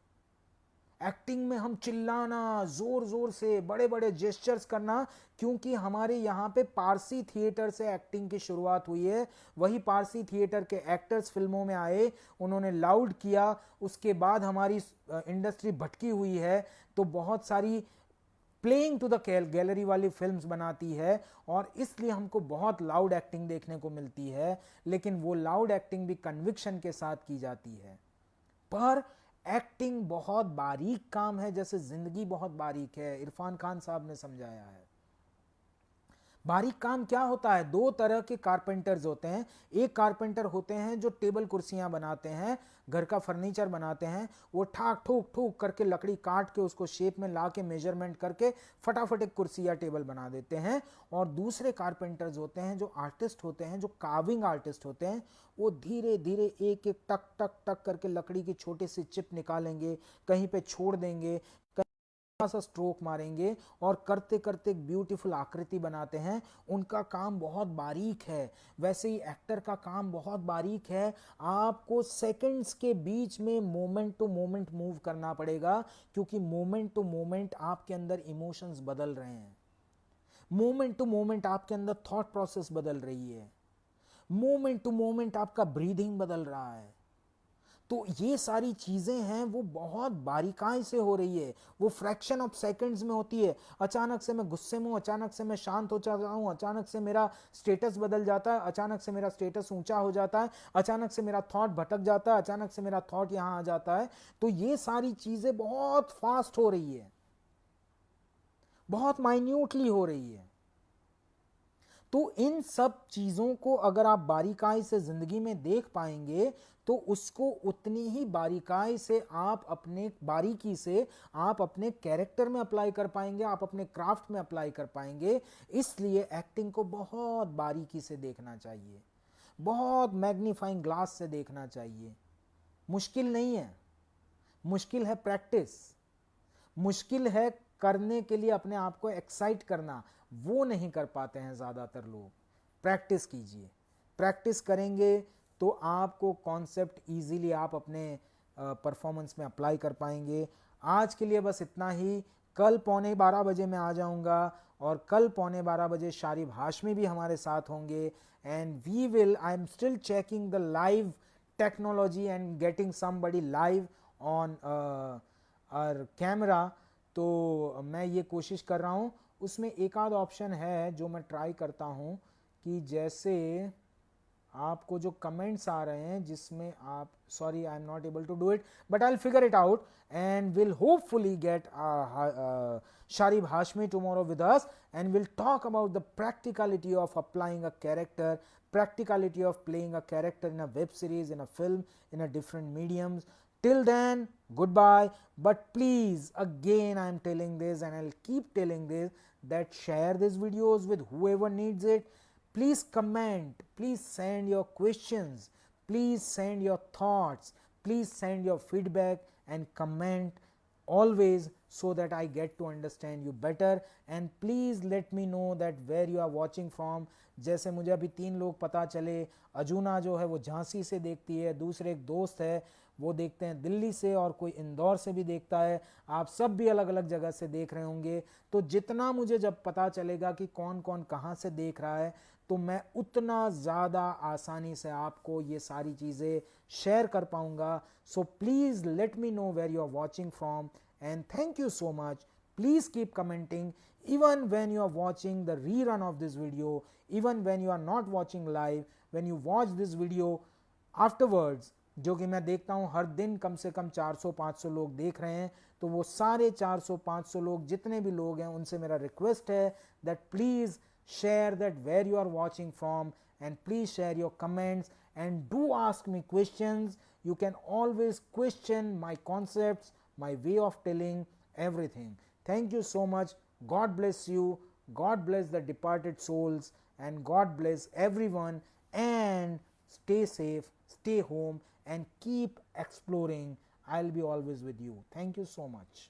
एक्टिंग में हम चिल्लाना, जोर जोर से बड़े बड़े जेस्चर्स करना, क्योंकि हमारे यहाँ पे पारसी थिएटर से एक्टिंग की शुरुआत हुई है। वही पारसी थिएटर के एक्टर्स फिल्मों में आए, उन्होंने लाउड किया, उसके बाद हमारी इंडस्ट्री भटकी हुई है, तो बहुत सारी प्लेइंग टू द गैलरी वाली फिल्म्स बनाती है, और इसलिए हमको बहुत लाउड एक्टिंग देखने को मिलती है। लेकिन वो लाउड एक्टिंग भी कन्विक्शन के साथ की जाती है। पर एक्टिंग बहुत बारीक काम है, जैसे जिंदगी बहुत बारीक है। इरफान खान साहब ने समझाया है। बारीक काम क्या होता है? दो तरह के कारपेंटर्स होते हैं। एक कारपेंटर होते हैं जो टेबल कुर्सियां बनाते हैं, घर का फर्नीचर बनाते हैं। वो ठाक ठूक ठूक करके लकड़ी काट के उसको शेप में ला के मेजरमेंट करके फटाफट एक कुर्सी या टेबल बना देते हैं। और दूसरे कारपेंटर्स होते हैं जो आर्टिस्ट होते हैं, जो कार्विंग आर्टिस्ट होते हैं। वो धीरे धीरे एक एक टक टक टक करके लकड़ी की छोटी सी चिप निकालेंगे, कहीं पे छोड़ देंगे, सा स्ट्रोक मारेंगे, और करते करते एक ब्यूटीफुल आकृति बनाते हैं। उनका काम बहुत बारीक है। वैसे ही एक्टर का काम बहुत बारीक है। आपको सेकंड्स के बीच में मोमेंट टू मोमेंट मूव करना पड़ेगा, क्योंकि मोमेंट टू मोमेंट आपके अंदर इमोशंस बदल रहे हैं। मोमेंट टू मोमेंट आपके अंदर थॉट प्रोसेस बदल रही है। मोमेंट टू मोमेंट आपका ब्रीदिंग बदल रहा है। तो ये सारी चीज़ें हैं वो बहुत बारीकाई से हो रही है, वो फ्रैक्शन ऑफ सेकंड्स में होती है। अचानक से मैं गुस्से में हूँ, अचानक से मैं शांत हो जाता हूँ, अचानक से मेरा स्टेटस बदल जाता है, अचानक से मेरा स्टेटस ऊंचा हो जाता है, अचानक से मेरा थॉट भटक जाता है, अचानक से मेरा थॉट यहाँ आ जाता है। तो ये सारी चीज़ें बहुत फास्ट हो रही है, बहुत माइन्यूटली हो रही है। तो इन सब चीजों को अगर आप बारीकाई से जिंदगी में देख पाएंगे तो उसको उतनी ही बारीकाई से आप अपने बारीकी से आप अपने कैरेक्टर में अप्लाई कर पाएंगे, आप अपने क्राफ्ट में अप्लाई कर पाएंगे। इसलिए एक्टिंग को बहुत बारीकी से देखना चाहिए, बहुत मैग्नीफाइंग ग्लास से देखना चाहिए। मुश्किल नहीं है, मुश्किल है प्रैक्टिस, मुश्किल है करने के लिए अपने आप को एक्साइट करना, वो नहीं कर पाते हैं ज़्यादातर लोग। प्रैक्टिस कीजिए, प्रैक्टिस करेंगे तो आपको कॉन्सेप्ट इजीली आप अपने परफॉर्मेंस में अप्लाई कर पाएंगे। आज के लिए बस इतना ही। कल 11:15 मैं आ जाऊंगा और कल 11:15 शारिब हाशमी भी हमारे साथ होंगे and we will, I am still checking the live technology and getting somebody live on our camera. तो मैं ये कोशिश कर रहा हूँ, उसमें एक आध ऑप्शन है जो मैं ट्राई करता हूँ कि जैसे आपको जो कमेंट्स आ रहे हैं जिसमें आप, sorry I am not able to do it but I will figure it out and will hopefully get Sharib Hashmi tomorrow with us and we'll talk about the practicality of applying a character, practicality of playing a character in a web series, in a film, in a different mediums. Till then, goodbye. But please, again I am telling this and I'll keep telling this, that share these videos with whoever needs it. Please comment, please send your questions, please send your thoughts, please send your feedback and comment always so that I get to understand you better. And please let me know that where you are watching from. जैसे मुझे अभी 3 लोग पता चले, अजूना जो है वो झांसी से देखती है, दूसरे एक दोस्त है वो देखते हैं दिल्ली से और कोई इंदौर से भी देखता है, आप सब भी अलग अलग जगह से देख रहे होंगे। तो जितना मुझे जब पता चलेगा कि कौन कौन कहाँ से देख रहा है तो मैं उतना ज़्यादा आसानी से आपको ये सारी चीज़ें शेयर कर पाऊंगा। So please let me know where you are watching from and thank you so much. Please keep commenting even when you are watching the rerun of this video, even when you are not watching live, when you watch this video afterwards, जो कि मैं देखता हूँ हर दिन कम से कम 400-500 लोग देख रहे हैं, तो वो सारे 400-500 लोग जितने भी लोग हैं उनसे मेरा रिक्वेस्ट है that please share that where you are watching from and please share your comments and do ask me questions. You can always question my concepts, my way of telling everything. Thank you so much. God bless you. God bless the departed souls and God bless everyone, and stay safe, stay home and keep exploring. I'll be always with you. Thank you so much.